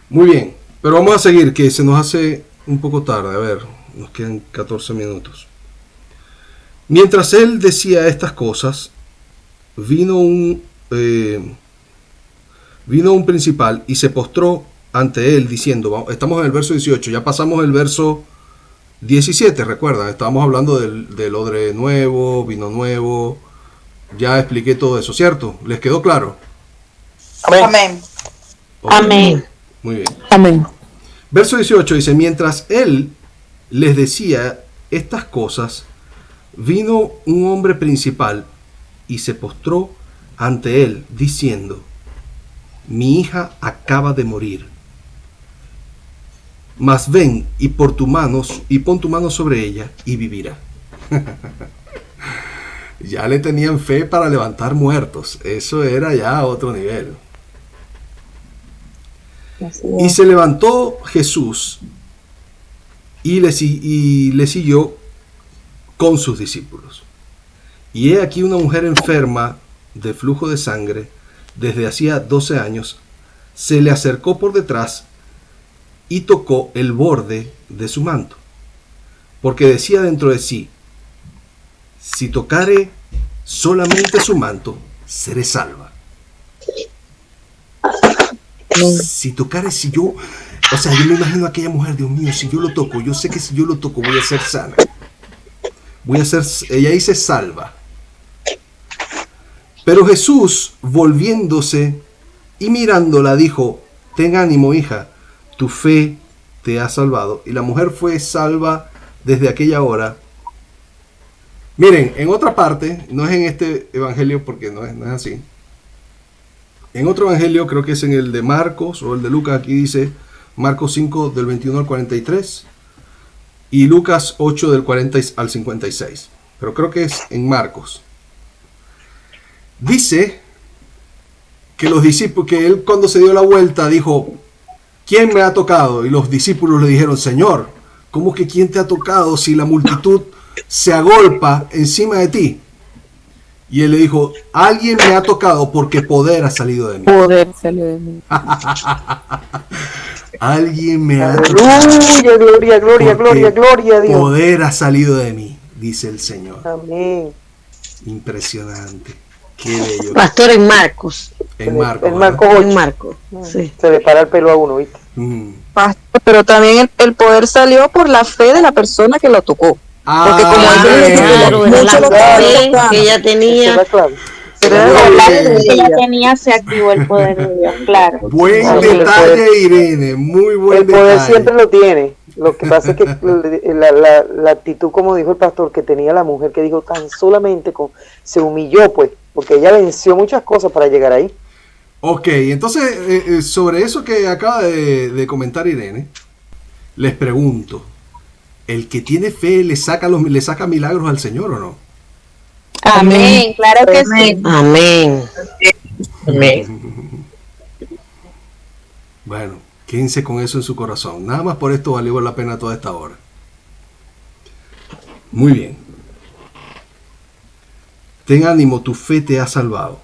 Muy bien, pero vamos a seguir, que se nos hace un poco tarde. A ver, nos quedan 14 minutos. Mientras él decía estas cosas, vino un principal y se postró ante él diciendo, estamos en el verso 18, ya pasamos el verso 17, recuerdan, estábamos hablando del odre nuevo, vino nuevo, ya expliqué todo eso, ¿cierto? ¿Les quedó claro? Amén. Okay. Amén. Muy bien. Amén. Verso 18 dice, mientras él les decía estas cosas, vino un hombre principal y se postró ante él, diciendo, mi hija acaba de morir, mas ven y pon tu mano sobre ella y vivirá. Ya le tenían fe para levantar muertos, eso era ya otro nivel. Y se levantó Jesús y le siguió con sus discípulos. Y he aquí una mujer enferma de flujo de sangre desde hacía 12 años, se le acercó por detrás y tocó el borde de su manto, porque decía dentro de sí, si tocare solamente su manto, seré salva. Si tocare, yo me imagino a aquella mujer, Dios mío, si yo lo toco, yo sé que si yo lo toco voy a ser sana. Ella dice salva. Pero Jesús, volviéndose, Y mirándola dijo: ten ánimo, hija, tu fe te ha salvado. Y la mujer fue salva desde aquella hora. Miren, en otra parte, no es en este evangelio porque no es así. En otro evangelio, creo que es en el de Marcos o el de Lucas, aquí dice Marcos 5 del 21 al 43 y Lucas 8 del 40 al 56. Pero creo que es en Marcos. Dice que los discípulos, que él cuando se dio la vuelta dijo: ¿quién me ha tocado? Y los discípulos le dijeron: Señor, ¿cómo que quién te ha tocado si la multitud se agolpa encima de ti? Y él le dijo: alguien me ha tocado porque poder ha salido de mí. Poder salió de mí. Alguien me ha tocado. Gloria, gloria, gloria, gloria a Dios. Poder ha salido de mí, dice el Señor. Amén. Impresionante. Qué bello. Pastor, en Marcos. En Marcos. En Marcos 8. En Marcos. Sí. Se le para el pelo a uno, ¿viste? Pastor, pero también el poder salió por la fe de la persona que lo tocó. Porque como claro, era la fe que ella tenía. Ella tenía, se activó el poder de Dios, claro. Buen detalle, Irene, muy buen detalle. El poder siempre lo tiene. Lo que pasa es que la actitud, como dijo el pastor, que tenía la mujer, que dijo tan solamente se humilló, pues, porque ella venció muchas cosas para llegar ahí. Ok, entonces, sobre eso que acaba de comentar Irene, les pregunto, ¿el que tiene fe le saca milagros al Señor o no? Amén, claro que sí. Amén. Amén. Bueno, quédense con eso en su corazón. Nada más por esto valió la pena toda esta hora. Muy bien. Ten ánimo, tu fe te ha salvado.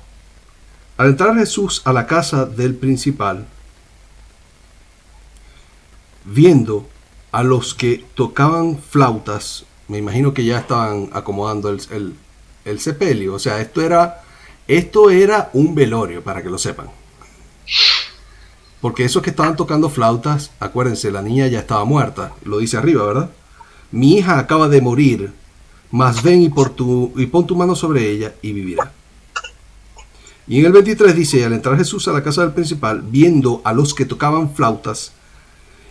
Al entrar Jesús a la casa del principal, viendo a los que tocaban flautas, me imagino que ya estaban acomodando el sepelio. O sea, esto era un velorio, para que lo sepan. Porque esos que estaban tocando flautas, acuérdense, la niña ya estaba muerta, lo dice arriba, ¿verdad? Mi hija acaba de morir, mas ven y pon tu mano sobre ella y vivirá. Y en el 23 dice: al entrar Jesús a la casa del principal, viendo a los que tocaban flautas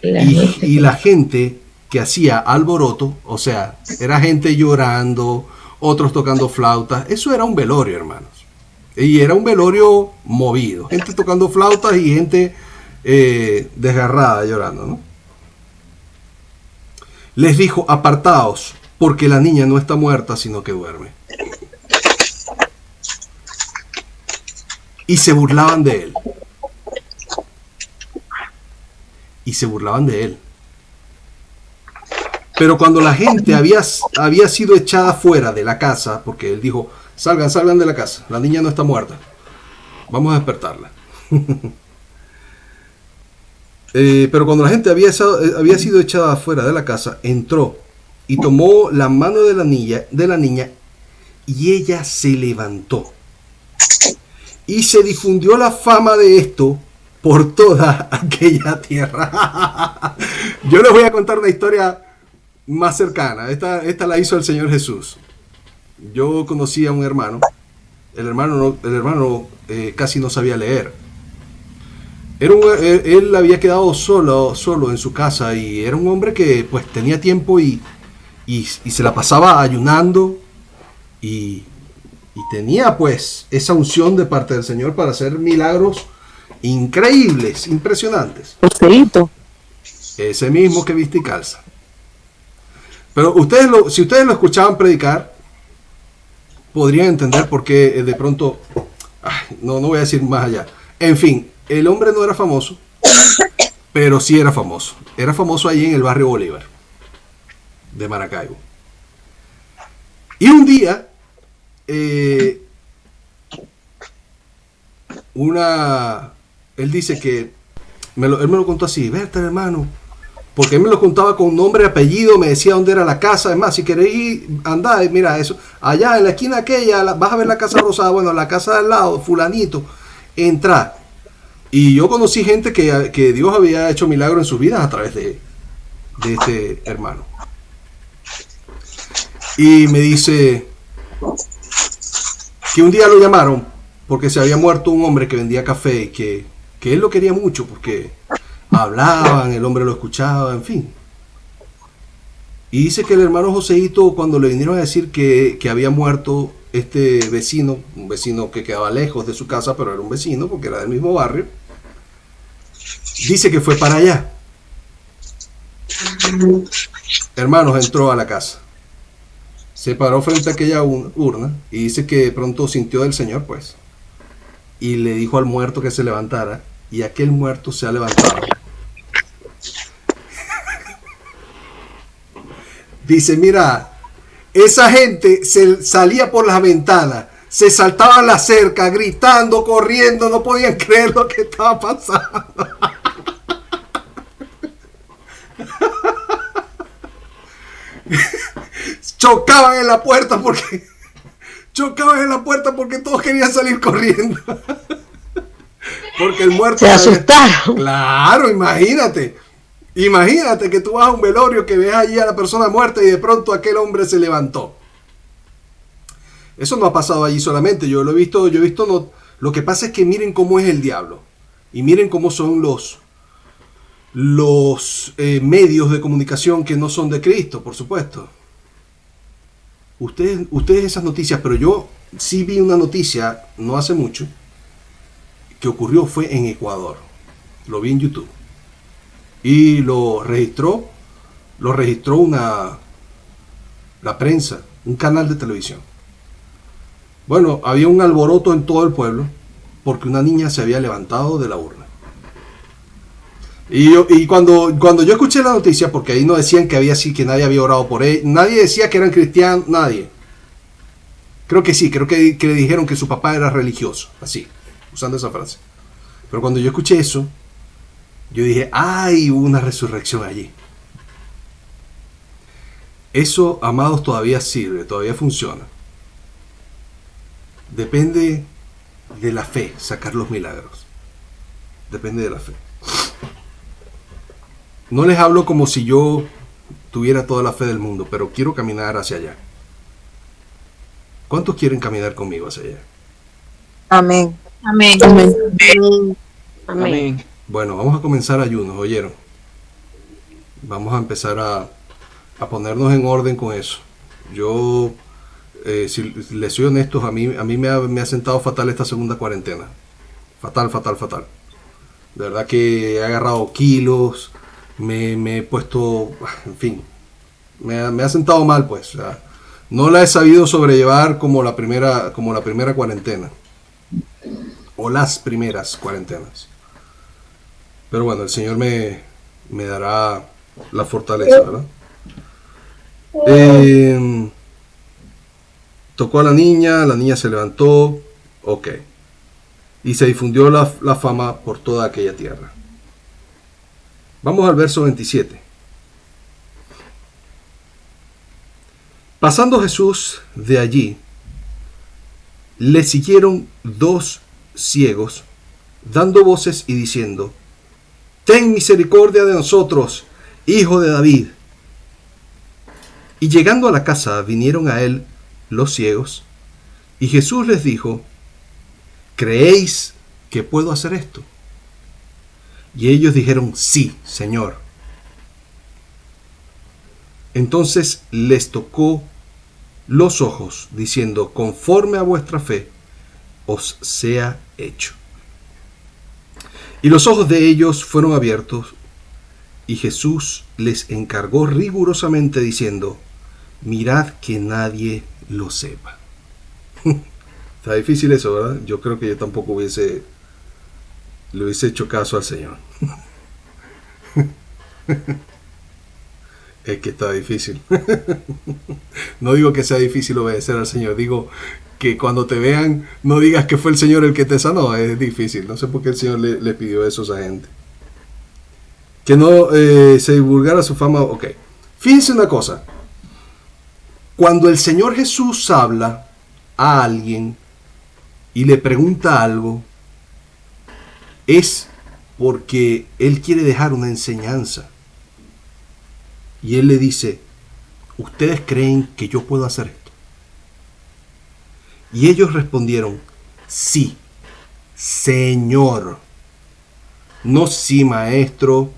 y la gente que hacía alboroto, o sea, era gente llorando, otros tocando flautas. Eso era un velorio, hermanos. Y era un velorio movido. Gente tocando flautas y gente desgarrada, llorando, ¿no? Les dijo: apartaos, porque la niña no está muerta, sino que duerme. Y se burlaban de él. Y se burlaban de él. Pero cuando la gente había sido echada fuera de la casa, porque él dijo: salgan de la casa, la niña no está muerta, vamos a despertarla. Pero cuando la gente había sido echada fuera de la casa, entró y tomó la mano de la niña y ella se levantó. Y se difundió la fama de esto por toda aquella tierra. Yo les voy a contar una historia más cercana. Esta la hizo el Señor Jesús. Yo conocí a un hermano. El hermano casi no sabía leer. Él había quedado solo en su casa, y era un hombre que pues tenía tiempo y se la pasaba ayunando y tenía pues esa unción de parte del Señor para hacer milagros increíbles, impresionantes. Ese mismo que viste y calza. Pero si ustedes lo escuchaban predicar, podrían entender por qué de pronto, no voy a decir más allá. En fin, el hombre no era famoso, pero sí era famoso. Era famoso allí en el barrio Bolívar de Maracaibo. Y un día, él dice que él me lo contó así: vete, hermano, porque él me lo contaba con nombre y apellido, me decía dónde era la casa. Además, si querés ir, andá, mira eso, allá en la esquina aquella, vas a ver la casa rosada, bueno, la casa de al lado, fulanito, entra. Y yo conocí gente que Dios había hecho milagros en sus vidas a través de este hermano. Y me dice que un día lo llamaron porque se había muerto un hombre que vendía café y que que él lo quería mucho porque hablaban, el hombre lo escuchaba, en fin. Y dice que el hermano Joseito, cuando le vinieron a decir que había muerto este vecino, un vecino que quedaba lejos de su casa, pero era un vecino porque era del mismo barrio, dice que fue para allá. Hermanos, entró a la casa, se paró frente a aquella urna y dice que de pronto sintió del Señor, pues, y le dijo al muerto que se levantara, y aquel muerto se ha levantado. Dice, mira, esa gente se salía por las ventanas, se saltaban la cerca, gritando, corriendo, no podían creer lo que estaba pasando. Chocaban en la puerta porque todos querían salir corriendo. Porque el muerto se asustaron. Claro, imagínate que tú vas a un velorio, que ves allí a la persona muerta y de pronto aquel hombre se levantó. Eso no ha pasado allí solamente, yo he visto no. Lo que pasa es que miren cómo es el diablo y miren cómo son los medios de comunicación que no son de Cristo, por supuesto. Ustedes esas noticias, pero yo sí vi una noticia no hace mucho que ocurrió, fue en Ecuador. Lo vi en YouTube. Y lo registró la prensa, un canal de televisión. Bueno, había un alboroto en todo el pueblo porque una niña se había levantado de la urna. Y cuando yo escuché la noticia, porque ahí no decían que nadie había orado por ella, nadie decía que eran cristianos, nadie. Creo que sí, creo que le dijeron que su papá era religioso, así, usando esa frase. Pero cuando yo escuché eso, yo dije, ¡ay! Hubo una resurrección allí. Eso, amados, todavía sirve, todavía funciona. Depende de la fe, sacar los milagros. Depende de la fe. No les hablo como si yo tuviera toda la fe del mundo, pero quiero caminar hacia allá. ¿Cuántos quieren caminar conmigo hacia allá? Amén. Amén. Amén. Amén. Bueno, vamos a comenzar ayunos, ¿oyeron? Vamos a empezar a ponernos en orden con eso. Yo, si les soy honestos, a mí me ha sentado fatal esta segunda cuarentena. Fatal. De verdad que he agarrado kilos, me he puesto, en fin, me ha sentado mal, pues. O sea, no la he sabido sobrellevar como la primera cuarentena. O las primeras cuarentenas. Pero bueno, el Señor me dará la fortaleza, ¿verdad? Tocó a la niña se levantó, ok. Y se difundió la fama por toda aquella tierra. Vamos al verso 27. Pasando Jesús de allí, le siguieron 2 ciegos, dando voces y diciendo: «Ten misericordia de nosotros, hijo de David». Y llegando a la casa vinieron a él los ciegos, y Jesús les dijo: «¿Creéis que puedo hacer esto?». Y ellos dijeron: «Sí, Señor». Entonces les tocó los ojos, diciendo: «Conforme a vuestra fe os sea hecho». Y los ojos de ellos fueron abiertos, y Jesús les encargó rigurosamente diciendo: «Mirad que nadie lo sepa». Está difícil eso, ¿verdad? Yo creo que yo tampoco le hubiese hecho caso al Señor. Es que está difícil. No digo que sea difícil obedecer al Señor, digo que cuando te vean no digas que fue el Señor el que te sanó. Es difícil, no sé por qué el Señor le pidió eso a esa gente. Que no se divulgara su fama. Ok, fíjense una cosa. Cuando el Señor Jesús habla a alguien y le pregunta algo, es porque Él quiere dejar una enseñanza. Y Él le dice: ¿ustedes creen que yo puedo hacer esto? Y ellos respondieron: sí, Señor. No sí maestro,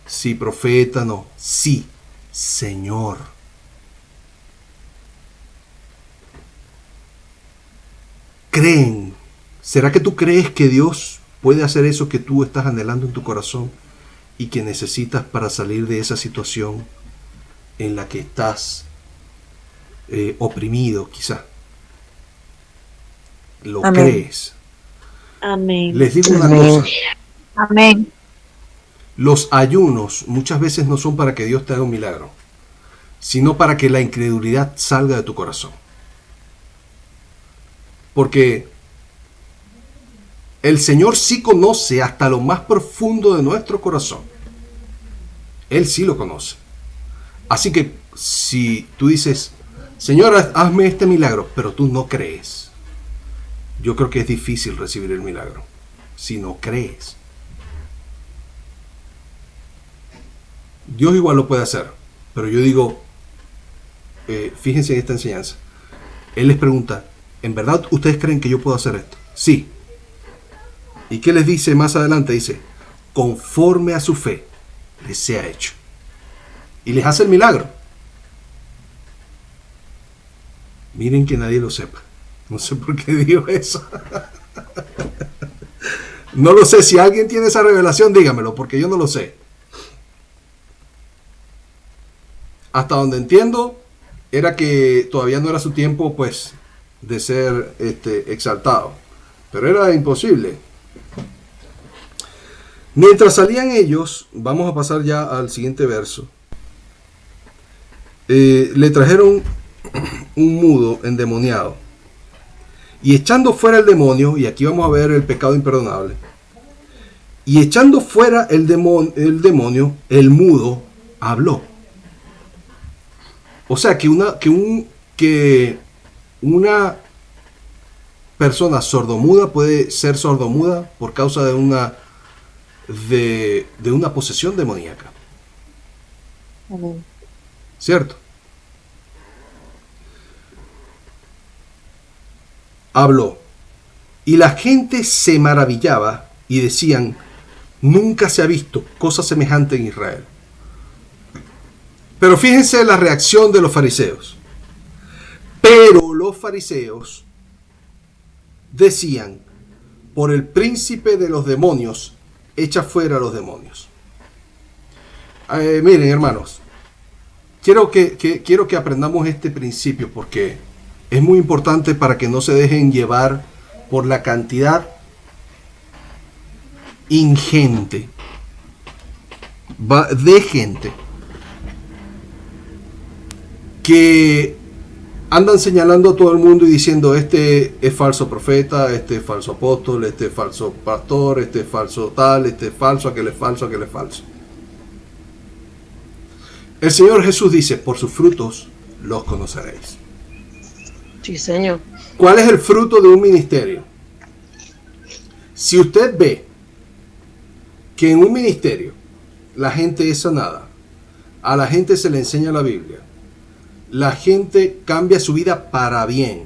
sí profeta, no. Sí, Señor. Creen. ¿Será que tú crees que Dios puede hacer eso que tú estás anhelando en tu corazón y que necesitas para salir de esa situación en la que estás oprimido, quizá? ¿Lo Amén. crees? Amén. Les digo una Amén. cosa. Amén. Los ayunos muchas veces no son para que Dios te haga un milagro, sino para que la incredulidad salga de tu corazón. Porque el Señor sí conoce hasta lo más profundo de nuestro corazón. Él sí lo conoce. Así que si tú dices, Señor, hazme este milagro, pero tú no crees, yo creo que es difícil recibir el milagro si no crees. Dios igual lo puede hacer, pero yo digo, fíjense en esta enseñanza. Él les pregunta, ¿en verdad ustedes creen que yo puedo hacer esto? Sí. ¿Y qué les dice más adelante? Dice, conforme a su fe, les sea hecho. Y les hace el milagro. Miren que nadie lo sepa. No sé por qué digo eso. No lo sé. Si alguien tiene esa revelación, dígamelo, porque yo no lo sé. Hasta donde entiendo, era que todavía no era su tiempo, pues, de ser exaltado. Pero era imposible. Mientras salían ellos, vamos a pasar ya al siguiente verso. Le trajeron un mudo endemoniado. Y echando fuera el demonio, y aquí vamos a ver el pecado imperdonable. Y echando fuera el demonio, el mudo habló. O sea que una persona sordomuda puede ser sordomuda por causa de una posesión demoníaca. Amén. ¿Cierto? Habló. Y la gente se maravillaba y decían, nunca se ha visto cosa semejante en Israel. Pero fíjense la reacción de los fariseos. Pero los fariseos decían, por el príncipe de los demonios, echa fuera a los demonios. Miren, hermanos, quiero que aprendamos este principio porque es muy importante para que no se dejen llevar por la cantidad ingente de gente que andan señalando a todo el mundo y diciendo, este es falso profeta, este es falso apóstol, este es falso pastor, este es falso tal, este es falso, aquel es falso, aquel es falso. El Señor Jesús dice, por sus frutos los conoceréis. Sí, Señor. ¿Cuál es el fruto de un ministerio? Si usted ve que en un ministerio la gente es sanada, a la gente se le enseña la Biblia, la gente cambia su vida para bien.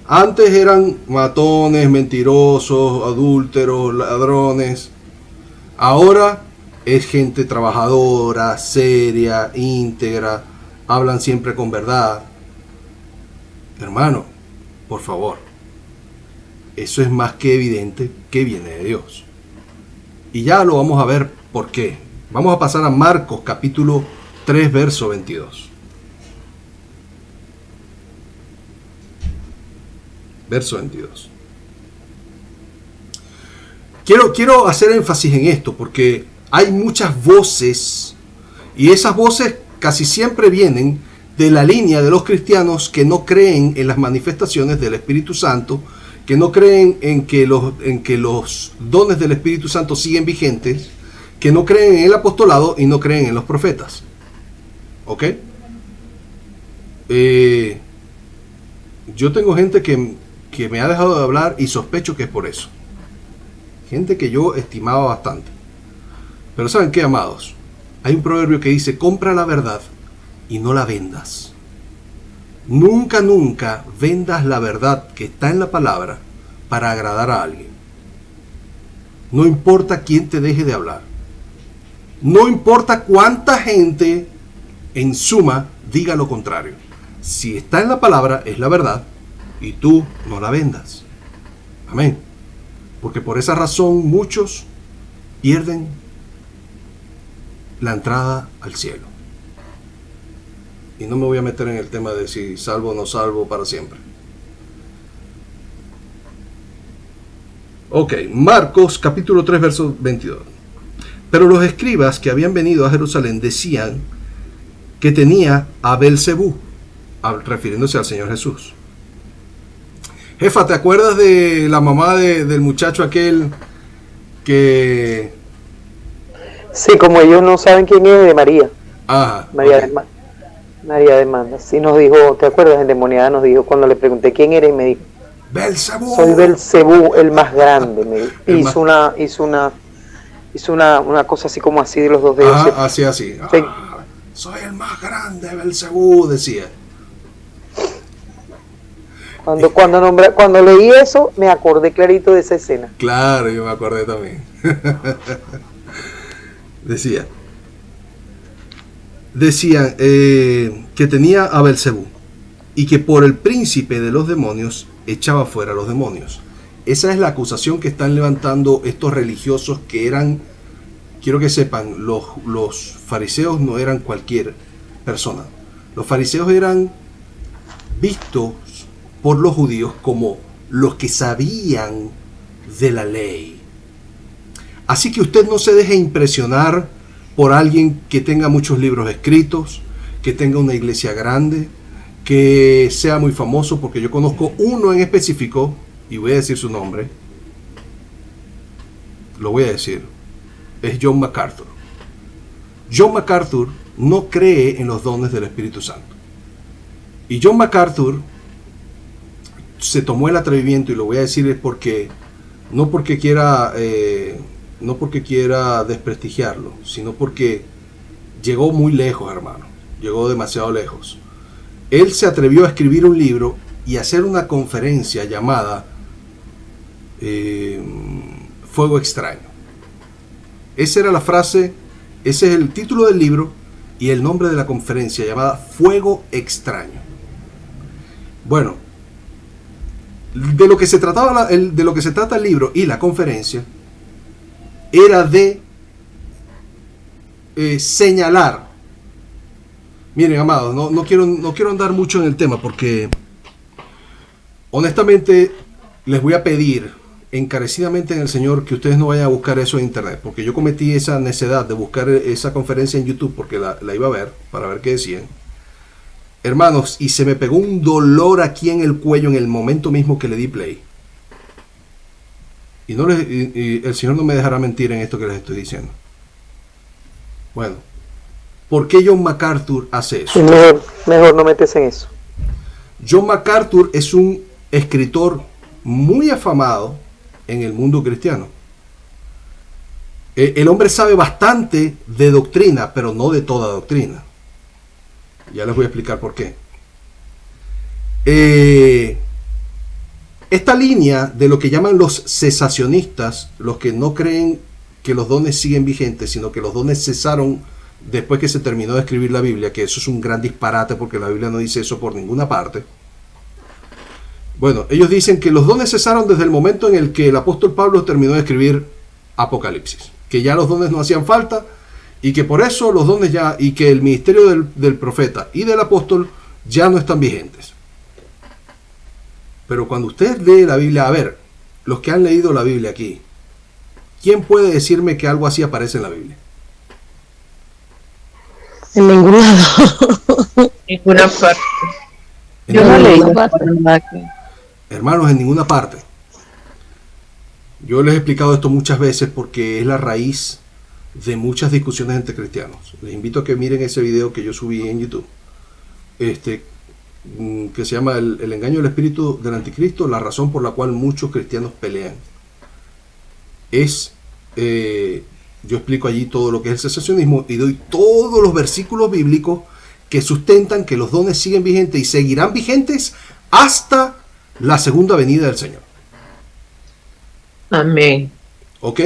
Antes eran matones, mentirosos, adúlteros, ladrones. Ahora es gente trabajadora, seria, íntegra, hablan siempre con verdad. Hermano, por favor, eso es más que evidente que viene de Dios. Y ya lo vamos a ver por qué. Vamos a pasar a Marcos capítulo 3, verso 22. Verso 22. Quiero hacer énfasis en esto porque hay muchas voces y esas voces casi siempre vienen de la línea de los cristianos que no creen en las manifestaciones del Espíritu Santo, que no creen en que los dones del Espíritu Santo siguen vigentes, que no creen en el apostolado y no creen en los profetas. ¿Ok? Yo tengo gente que me ha dejado de hablar y sospecho que es por eso. Gente que yo estimaba bastante. Pero ¿saben qué, amados? Hay un proverbio que dice, compra la verdad y no la vendas. Nunca, nunca vendas la verdad que está en la palabra para agradar a alguien. No importa quién te deje de hablar. No importa cuánta gente, en suma, diga lo contrario. Si está en la palabra, es la verdad, y tú no la vendas. Amén. Porque por esa razón muchos pierden la entrada al cielo. Y no me voy a meter en el tema de si salvo o no salvo para siempre. Ok, Marcos capítulo 3, verso 22. Pero los escribas que habían venido a Jerusalén decían que tenía a Belcebú, refiriéndose al Señor Jesús. Jefa, ¿te acuerdas de la mamá del muchacho aquel que... Sí, como ellos no saben quién es, de María. Ajá, María, okay. María demanda. Sí nos dijo, ¿te acuerdas? Endemoniada nos dijo, cuando le pregunté quién eres, me dijo, Belcebú. Soy Belcebú, el más grande. Me dijo. Hizo una cosa así como así de los dos dedos. Ajá, así. Sí. Soy el más grande, Belcebú, decía. Cuando leí eso, me acordé clarito de esa escena. Claro, yo me acordé también. Decían que tenía a Belcebú y que por el príncipe de los demonios echaba fuera a los demonios. Esa es la acusación que están levantando estos religiosos que eran, quiero que sepan, los fariseos no eran cualquier persona. Los fariseos eran vistos por los judíos como los que sabían de la ley. Así que usted no se deje impresionar por alguien que tenga muchos libros escritos, que tenga una iglesia grande, que sea muy famoso, porque yo conozco uno en específico, y voy a decir su nombre, lo voy a decir, es John MacArthur. John MacArthur no cree en los dones del Espíritu Santo. Y John MacArthur se tomó el atrevimiento, y lo voy a decir es porque, no porque quiera desprestigiarlo, sino porque llegó muy lejos, hermano, llegó demasiado lejos. Él se atrevió a escribir un libro y hacer una conferencia llamada Fuego Extraño. Esa era la frase, ese es el título del libro y el nombre de la conferencia, llamada Fuego Extraño. Bueno, de lo que se trata el libro y la conferencia era de señalar. Miren, amados, no quiero andar mucho en el tema porque honestamente les voy a pedir encarecidamente en el Señor que ustedes no vayan a buscar eso en internet, porque yo cometí esa necedad de buscar esa conferencia en YouTube porque la iba a ver para ver qué decían. Hermanos, y se me pegó un dolor aquí en el cuello en el momento mismo que le di play. Y el Señor no me dejará mentir en esto que les estoy diciendo. Bueno, ¿por qué John MacArthur hace eso? Mejor no metes en eso. John MacArthur es un escritor muy afamado en el mundo cristiano. El hombre sabe bastante de doctrina, pero no de toda doctrina. Ya les voy a explicar por qué. Esta línea de lo que llaman los cesacionistas, los que no creen que los dones siguen vigentes, sino que los dones cesaron después que se terminó de escribir la Biblia, que eso es un gran disparate porque la Biblia no dice eso por ninguna parte. Bueno, ellos dicen que los dones cesaron desde el momento en el que el apóstol Pablo terminó de escribir Apocalipsis, que ya los dones no hacían falta y que por eso los dones ya, y que el ministerio del profeta y del apóstol ya no están vigentes. Pero cuando usted lee la Biblia, a ver, los que han leído la Biblia aquí, ¿quién puede decirme que algo así aparece en la Biblia? En ningún lado. Ninguna parte. Yo no leí. Hermanos, en ninguna parte. Yo les he explicado esto muchas veces porque es la raíz de muchas discusiones entre cristianos. Les invito a que miren ese video que yo subí en YouTube, que se llama el engaño del espíritu del anticristo, la razón por la cual muchos cristianos pelean. Yo explico allí todo lo que es el cesacionismo y doy todos los versículos bíblicos que sustentan que los dones siguen vigentes y seguirán vigentes hasta la segunda venida del Señor. Amén. ¿Ok?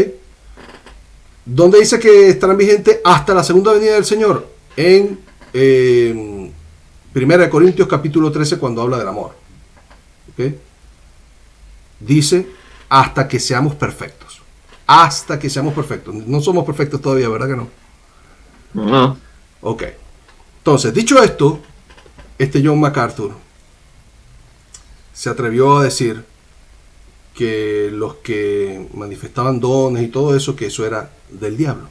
¿Dónde dice que estarán vigentes hasta la segunda venida del Señor? En 1 Corintios capítulo 13, cuando habla del amor. ¿Okay? Dice, hasta que seamos perfectos. Hasta que seamos perfectos. No somos perfectos todavía, ¿verdad que no? No. Ok. Entonces, dicho esto, John MacArthur se atrevió a decir que los que manifestaban dones y todo eso, que eso era del diablo.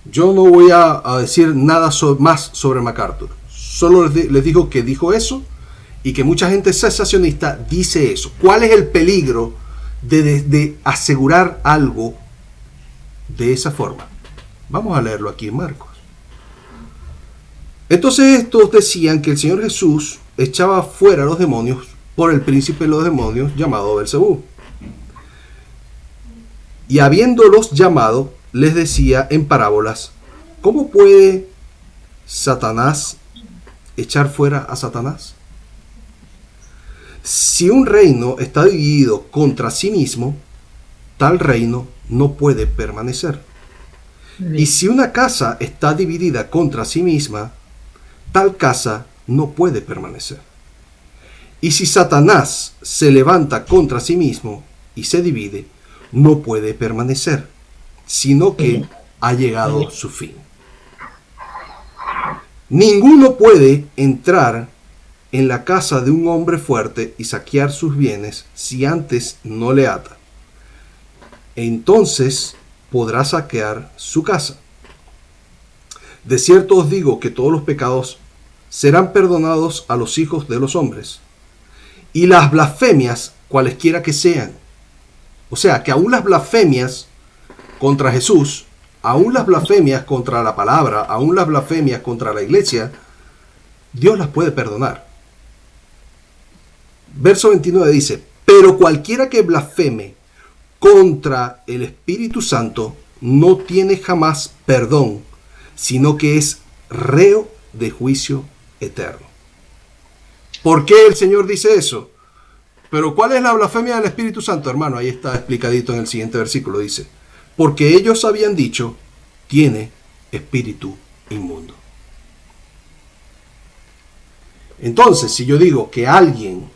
Yo no voy a decir nada más sobre MacArthur. Solo les digo que dijo eso y que mucha gente cesacionista dice eso. ¿Cuál es el peligro de asegurar algo de esa forma? Vamos a leerlo aquí en Marcos. Entonces estos decían que el Señor Jesús echaba fuera a los demonios por el príncipe de los demonios llamado Belzebú. Y habiéndolos llamado, les decía en parábolas, ¿cómo puede Satanás echar fuera a Satanás? Si un reino está dividido contra sí mismo, tal reino no puede permanecer. Y si una casa está dividida contra sí misma, tal casa no puede permanecer. Y si Satanás se levanta contra sí mismo y se divide, no puede permanecer, sino que ha llegado su fin. Ninguno puede entrar en la casa de un hombre fuerte y saquear sus bienes si antes no le ata. Entonces podrá saquear su casa. De cierto os digo que todos los pecados serán perdonados a los hijos de los hombres, y las blasfemias, cualesquiera que sean. O sea, que aún las blasfemias contra Jesús, aún las blasfemias contra la palabra, aún las blasfemias contra la iglesia, Dios las puede perdonar. Verso 29 dice, pero cualquiera que blasfeme contra el Espíritu Santo no tiene jamás perdón, sino que es reo de juicio eterno. ¿Por qué el Señor dice eso? Pero ¿cuál es la blasfemia del Espíritu Santo, hermano? Ahí está explicadito en el siguiente versículo. Dice, porque ellos habían dicho, tiene espíritu inmundo. Entonces, si yo digo que alguien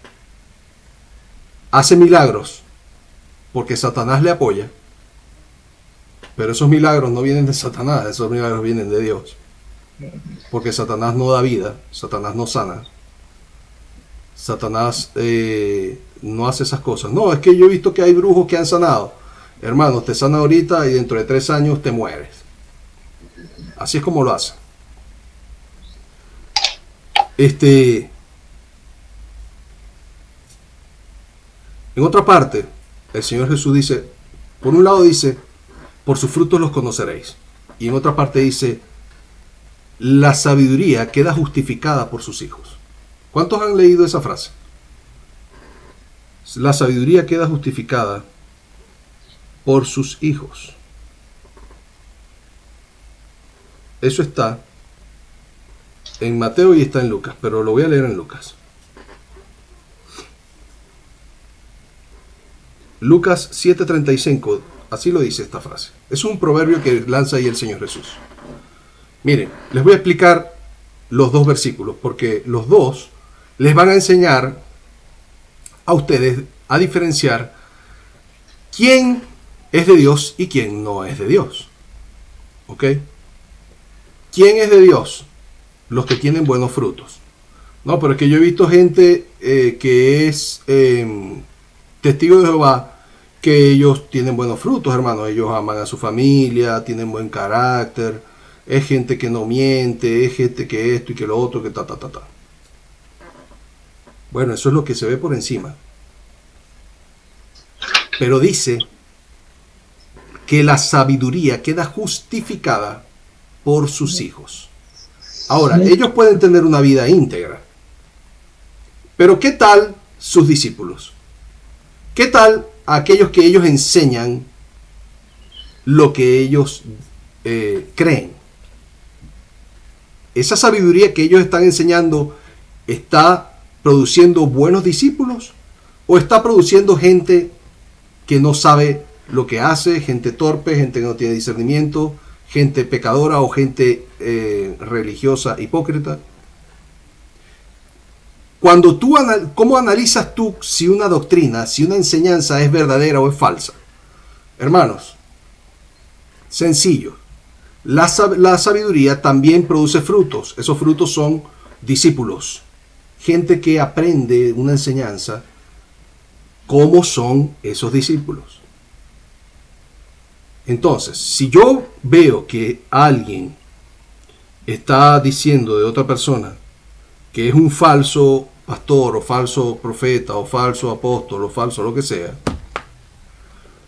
hace milagros porque Satanás le apoya, pero esos milagros no vienen de Satanás, esos milagros vienen de Dios. Porque Satanás no da vida, Satanás no sana, Satanás no hace esas cosas. No, es que yo he visto que hay brujos que han sanado. Hermanos, te sana ahorita y dentro de 3 años te mueres. Así es como lo hace. En otra parte, el Señor Jesús dice, por un lado dice, por sus frutos los conoceréis. Y en otra parte dice, la sabiduría queda justificada por sus hijos. ¿Cuántos han leído esa frase? La sabiduría queda justificada por sus hijos. Eso está en Mateo y está en Lucas, pero lo voy a leer en Lucas. Lucas 7:35, así lo dice esta frase. Es un proverbio que lanza ahí el Señor Jesús. Miren, les voy a explicar los dos versículos, porque los dos les van a enseñar a ustedes a diferenciar quién es de Dios y quién no es de Dios. ¿Ok? ¿Quién es de Dios? Los que tienen buenos frutos. No, pero es que yo he visto gente que es testigo de Jehová, que ellos tienen buenos frutos, hermano. Ellos aman a su familia, tienen buen carácter, es gente que no miente, es gente que esto y que lo otro, que ta. Bueno, eso es lo que se ve por encima. Pero dice que la sabiduría queda justificada por sus hijos. Ahora, ellos pueden tener una vida íntegra. Pero ¿qué tal sus discípulos? ¿Qué tal aquellos que ellos enseñan lo que ellos creen? ¿Esa sabiduría que ellos están enseñando está produciendo buenos discípulos? ¿O está produciendo gente que no sabe lo que hace, gente torpe, gente que no tiene discernimiento, gente pecadora o gente religiosa hipócrita. ¿Cómo analizas tú si una doctrina, si una enseñanza es verdadera o es falsa? Hermanos, sencillo. La sabiduría también produce frutos. Esos frutos son discípulos. Gente que aprende una enseñanza. ¿Cómo son esos discípulos? Entonces, si yo veo que alguien está diciendo de otra persona que es un falso pastor o falso profeta o falso apóstol o falso lo que sea,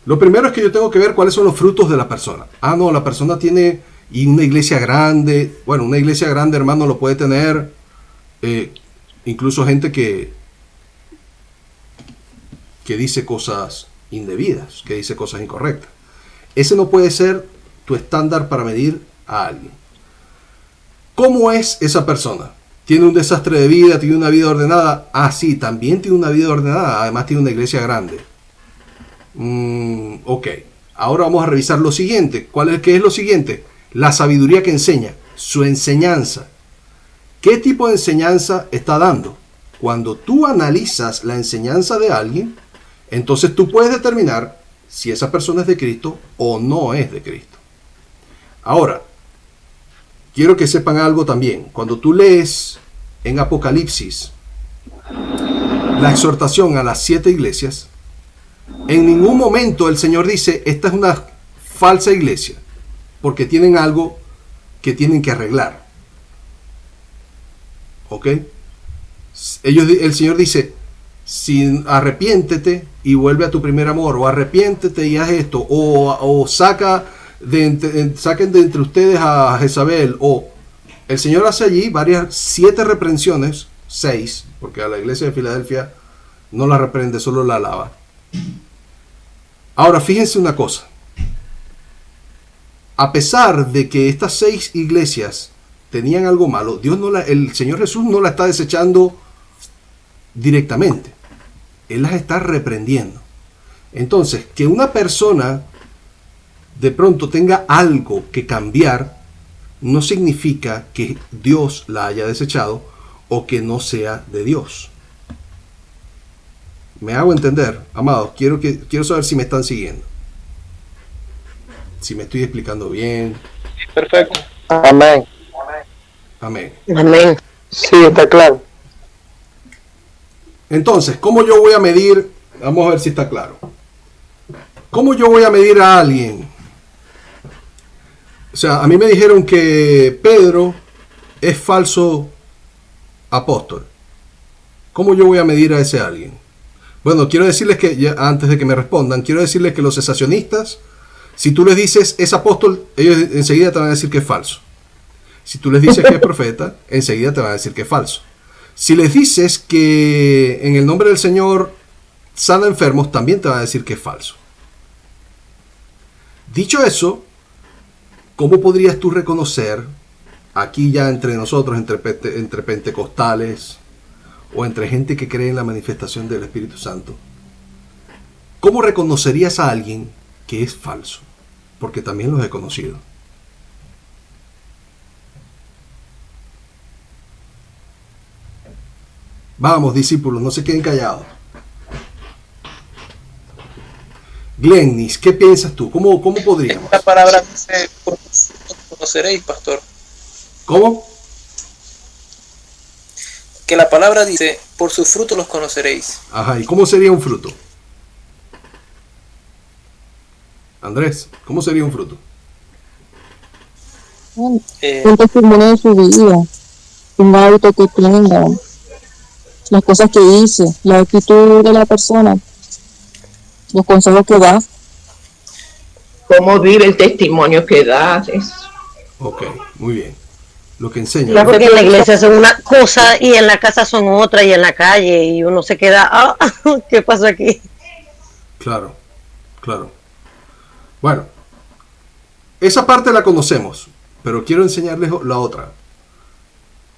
lo primero es que yo tengo que ver cuáles son los frutos de la persona. Ah, no, la persona tiene una iglesia grande. Bueno, una iglesia grande, hermano, lo puede tener incluso gente que dice cosas indebidas, que dice cosas incorrectas. Ese no puede ser tu estándar para medir a alguien. ¿Cómo es esa persona? ¿Tiene un desastre de vida? ¿Tiene una vida ordenada? Ah, sí, también tiene una vida ordenada. Además tiene una iglesia grande. Ok. Ahora vamos a revisar lo siguiente. ¿Qué es lo siguiente? La sabiduría que enseña. Su enseñanza. ¿Qué tipo de enseñanza está dando? Cuando tú analizas la enseñanza de alguien, entonces tú puedes determinar si esa persona es de Cristo o no es de Cristo. Ahora, quiero que sepan algo también. Cuando tú lees en Apocalipsis la exhortación a las 7 iglesias, en ningún momento el Señor dice, esta es una falsa iglesia, porque tienen algo que tienen que arreglar. ¿Ok? El Señor dice, si arrepiéntete y vuelve a tu primer amor, o arrepiéntete y haz esto, o saquen de entre ustedes a Jezabel, o el Señor hace allí 7 reprensiones, 6, porque a la iglesia de Filadelfia no la reprende, solo la alaba. Ahora fíjense una cosa, a pesar de que estas 6 iglesias tenían algo malo, el Señor Jesús no la está desechando directamente, Él las está reprendiendo. Entonces, que una persona de pronto tenga algo que cambiar no significa que Dios la haya desechado o que no sea de Dios. ¿Me hago entender, amados? Quiero saber si me están siguiendo, si me estoy explicando bien. Perfecto. Amén. Amén. Amén. Sí, está claro. Entonces, ¿cómo yo voy a medir? Vamos a ver si está claro. ¿Cómo yo voy a medir a alguien? O sea, a mí me dijeron que Pedro es falso apóstol. ¿Cómo yo voy a medir a ese alguien? Bueno, quiero decirles que, antes de que me respondan, quiero decirles que los cesacionistas, si tú les dices es apóstol, ellos enseguida te van a decir que es falso. Si tú les dices que es profeta, enseguida te van a decir que es falso. Si les dices que en el nombre del Señor sana enfermos, también te van a decir que es falso. Dicho eso, ¿cómo podrías tú reconocer, aquí ya entre nosotros, entre pentecostales o entre gente que cree en la manifestación del Espíritu Santo, cómo reconocerías a alguien que es falso? Porque también los he conocido. Vamos, discípulos, no se queden callados. Glennis, ¿qué piensas tú? ¿Cómo podríamos? La palabra dice, por sus frutos conoceréis, pastor. ¿Cómo? Que la palabra dice, por sus frutos los conoceréis. Ajá, ¿y cómo sería un fruto? Andrés, ¿cómo sería un fruto? Un testimonio de su vida, un hábito que tenga, las cosas que dice, la actitud de la persona, los consejos que da. Cómo vive, el testimonio que da. Ok, muy bien. Lo que enseña. Claro, porque en la iglesia son una cosa y en la casa son otra y en la calle y uno se queda, ¿qué pasó aquí? Claro, claro. Bueno, esa parte la conocemos, pero quiero enseñarles la otra.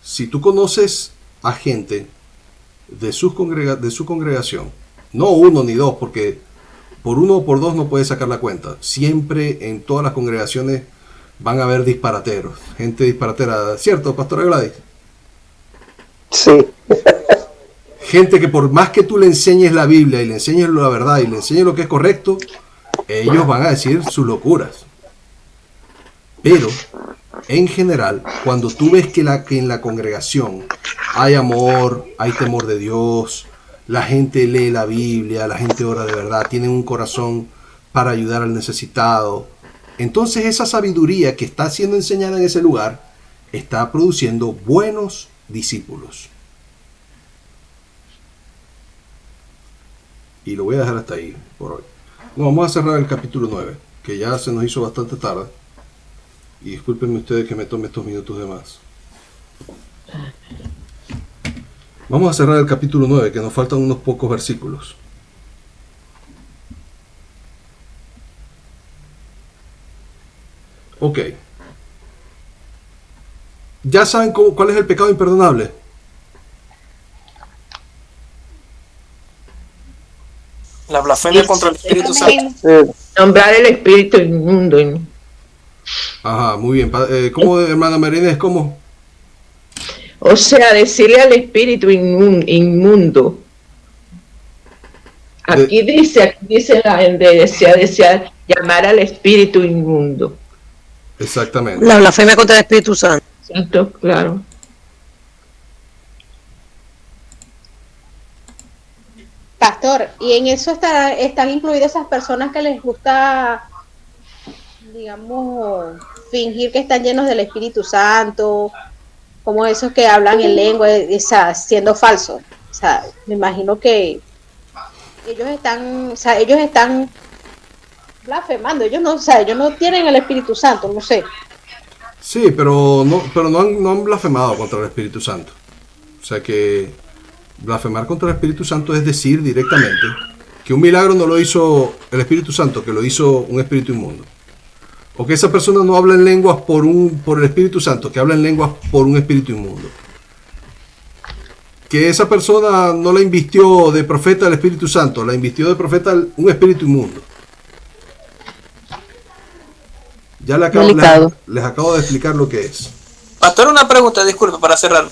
Si tú conoces a gente de su congregación, no uno ni dos, porque por uno o por dos no puedes sacar la cuenta. Siempre en todas las congregaciones van a haber disparateros, gente disparatera, ¿cierto, Pastora Gladys? Sí. Gente que por más que tú le enseñes la Biblia y le enseñes la verdad y le enseñes lo que es correcto, ellos van a decir sus locuras. Pero, en general, cuando tú ves que en la congregación hay amor, hay temor de Dios, la gente lee la Biblia, la gente ora de verdad, tienen un corazón para ayudar al necesitado, entonces esa sabiduría que está siendo enseñada en ese lugar está produciendo buenos discípulos. Y lo voy a dejar hasta ahí por hoy. No, vamos a cerrar el capítulo 9, que ya se nos hizo bastante tarde. Y discúlpenme ustedes que me tome estos minutos de más. Vamos a cerrar el capítulo 9, que nos faltan unos pocos versículos. Ok. ¿Ya saben cuál es el pecado imperdonable? La blasfemia contra el Espíritu Santo. Nombrar el espíritu inmundo. Ajá, muy bien. ¿Cómo, hermana Marinés? ¿Cómo? O sea, decirle al espíritu inmundo. Aquí dice decía llamar al espíritu inmundo. Exactamente. La blasfemia contra el Espíritu Santo. Santo, claro. Pastor, y en eso están incluidas esas personas que les gusta, digamos, fingir que están llenos del Espíritu Santo, como esos que hablan en lengua, siendo falsos. O sea, me imagino que ellos están blasfemando, ellos no tienen el Espíritu Santo, no sé. Sí, pero no han blasfemado contra el Espíritu Santo. O sea que blasfemar contra el Espíritu Santo es decir directamente que un milagro no lo hizo el Espíritu Santo, que lo hizo un espíritu inmundo. O que esa persona no habla en lenguas por el Espíritu Santo, que habla en lenguas por un espíritu inmundo. Que esa persona no la invistió de profeta el Espíritu Santo, la invistió de profeta un espíritu inmundo. Ya les acabo de explicar lo que es. Pastor, una pregunta, disculpe, para cerrar.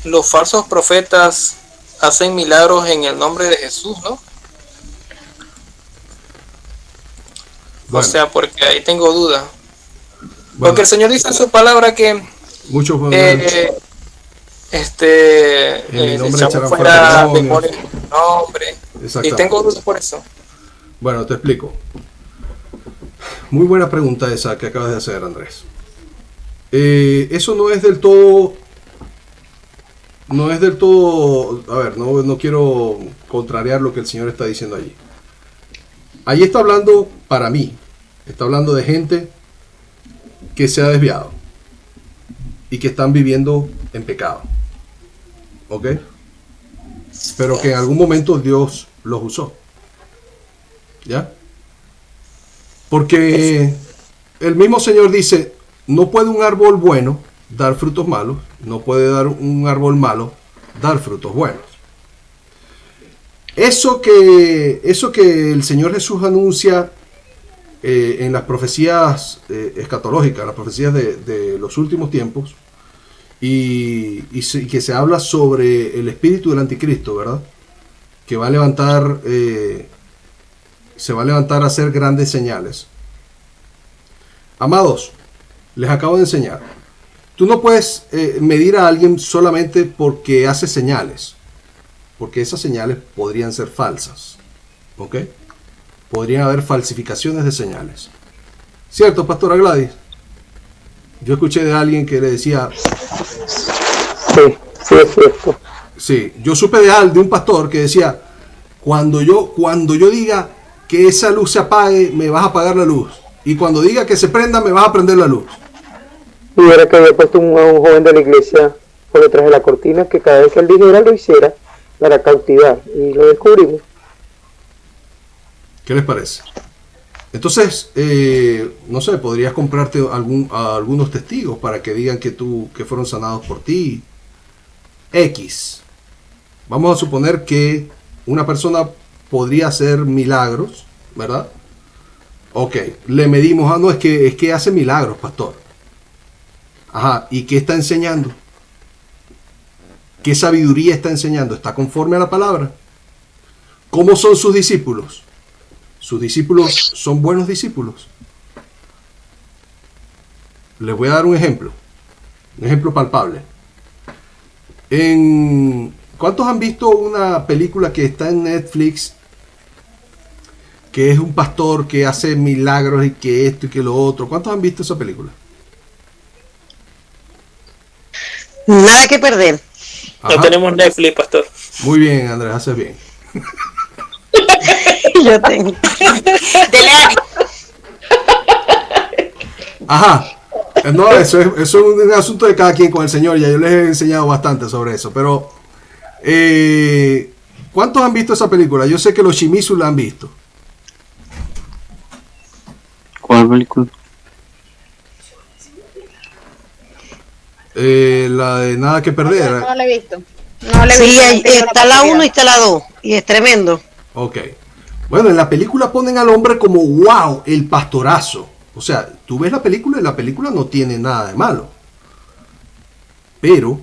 Los falsos profetas hacen milagros en el nombre de Jesús, ¿no? Bueno. O sea, porque ahí tengo duda. Bueno. Porque el Señor dice en su palabra que muchos en mi nombre echarán fuera demonios en mi nombre. Y tengo dudas por eso. Bueno, te explico. Muy buena pregunta esa que acabas de hacer, Andrés. Eso no es del todo, a ver, no quiero contrariar lo que el Señor está diciendo allí. Allí está hablando, para mí, está hablando de gente que se ha desviado y que están viviendo en pecado. ¿Ok? Pero que en algún momento Dios los usó. ¿Ya? Porque el mismo Señor dice, no puede un árbol bueno dar frutos malos, no puede dar un árbol malo dar frutos buenos. Eso que el Señor Jesús anuncia en las profecías escatológicas, las profecías de los últimos tiempos, y que se habla sobre el espíritu del anticristo, ¿verdad? Que va a levantar, se va a levantar a hacer grandes señales. Amados, les acabo de enseñar. Tú no puedes medir a alguien solamente porque hace señales, porque esas señales podrían ser falsas, ¿ok? Podrían haber falsificaciones de señales. ¿Cierto, Pastora Gladys? Yo escuché de alguien que le decía... Sí, es cierto. Sí, yo supe de un pastor que decía, cuando yo diga que esa luz se apague, me vas a apagar la luz. Y cuando diga que se prenda, me vas a prender la luz. Y era que había puesto un joven de la iglesia por detrás de la cortina, que cada vez que él dijera lo hiciera para cautivar. Y lo descubrimos. ¿Qué les parece? Entonces, no sé, podrías comprarte a algunos testigos para que digan que fueron sanados por ti. X. Vamos a suponer que una persona podría hacer milagros, ¿verdad? Ok, le medimos, no, es que hace milagros, pastor. Ajá, ¿y qué está enseñando? ¿Qué sabiduría está enseñando? ¿Está conforme a la palabra? ¿Cómo son sus discípulos? ¿Sus discípulos son buenos discípulos? Les voy a dar un ejemplo palpable. ¿Cuántos han visto una película que está en Netflix, que es un pastor que hace milagros y que esto y que lo otro? ¿Cuántos han visto esa película? Nada que perder. No tenemos Netflix, pastor. Muy bien, Andrés, haces bien. Yo tengo. Ajá. No, eso es un asunto de cada quien con el Señor. Ya yo les he enseñado bastante sobre eso. Pero, ¿cuántos han visto esa película? Yo sé que los Shimizu la han visto. ¿Cuál película? La de Nada que Perder. No la he visto. No la he Sí, visto. está la 1 y está la 2. Y es tremendo. Ok. Bueno, en la película ponen al hombre como, wow, el pastorazo. O sea, tú ves la película y la película no tiene nada de malo. Pero,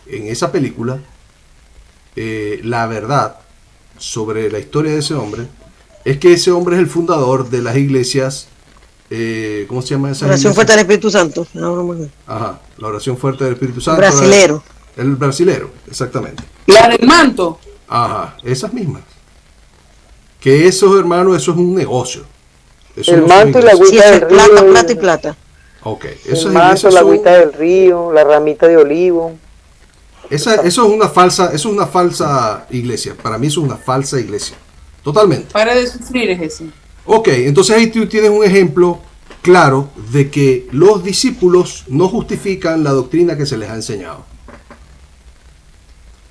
en esa película, la verdad sobre la historia de ese hombre es que ese hombre es el fundador de las iglesias. ¿Cómo se llama esa Oración iglesia? fuerte del Espíritu Santo. Ajá, la oración fuerte del Espíritu Santo. Brasilero. El brasilero, exactamente. La del manto. Ajá, esas mismas. Que esos hermanos, eso es un negocio. Eso El no manto y la son iglesias. agüita del río. Plata y plata. Ok, El esas manto, iglesias la son... agüita del río, la ramita de olivo. eso es una falsa iglesia. Para mí eso es una falsa iglesia. Totalmente. Para de sufrir es ese. Ok, entonces ahí tú tienes un ejemplo claro de que los discípulos no justifican la doctrina que se les ha enseñado.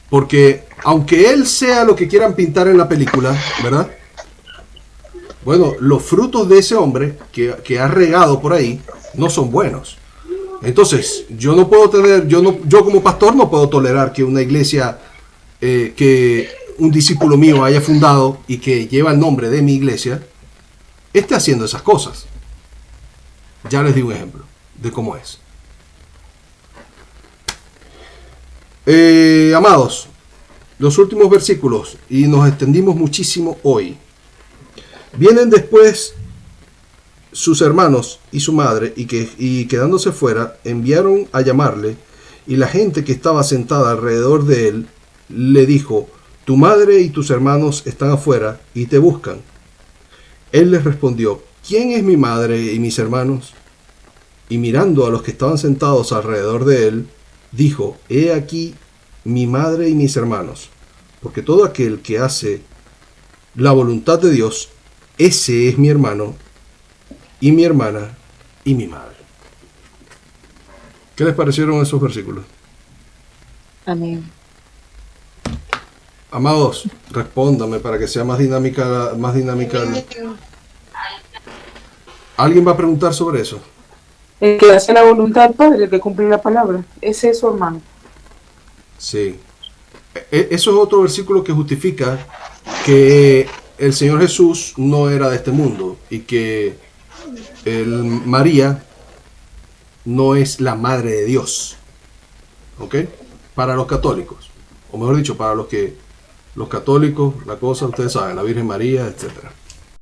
Porque aunque él sea lo que quieran pintar en la película, ¿verdad? Bueno, los frutos de ese hombre que ha regado por ahí no son buenos. Entonces, yo no puedo tener, yo como pastor no puedo tolerar que una iglesia que un discípulo mío haya fundado y que lleva el nombre de mi iglesia esté haciendo esas cosas. Ya les di un ejemplo de cómo es. Amados, los últimos versículos, y nos extendimos muchísimo hoy. Vienen después sus hermanos y su madre, y quedándose fuera, enviaron a llamarle, y la gente que estaba sentada alrededor de él le dijo: tu madre y tus hermanos están afuera y te buscan. Él les respondió: ¿quién es mi madre y mis hermanos? Y mirando a los que estaban sentados alrededor de él, dijo: he aquí mi madre y mis hermanos, porque todo aquel que hace la voluntad de Dios, ese es mi hermano y mi hermana y mi madre. ¿Qué les parecieron esos versículos? Amén. Amados, respóndame para que sea más dinámica. ¿Alguien va a preguntar sobre eso? El que hace la voluntad del Padre, el que cumple la palabra. Ese es su hermano. Sí. Eso es otro versículo que justifica que el Señor Jesús no era de este mundo y que María no es la madre de Dios. ¿Ok? Para los católicos. O mejor dicho, para los católicos, la cosa, ustedes saben, la Virgen María, etcétera.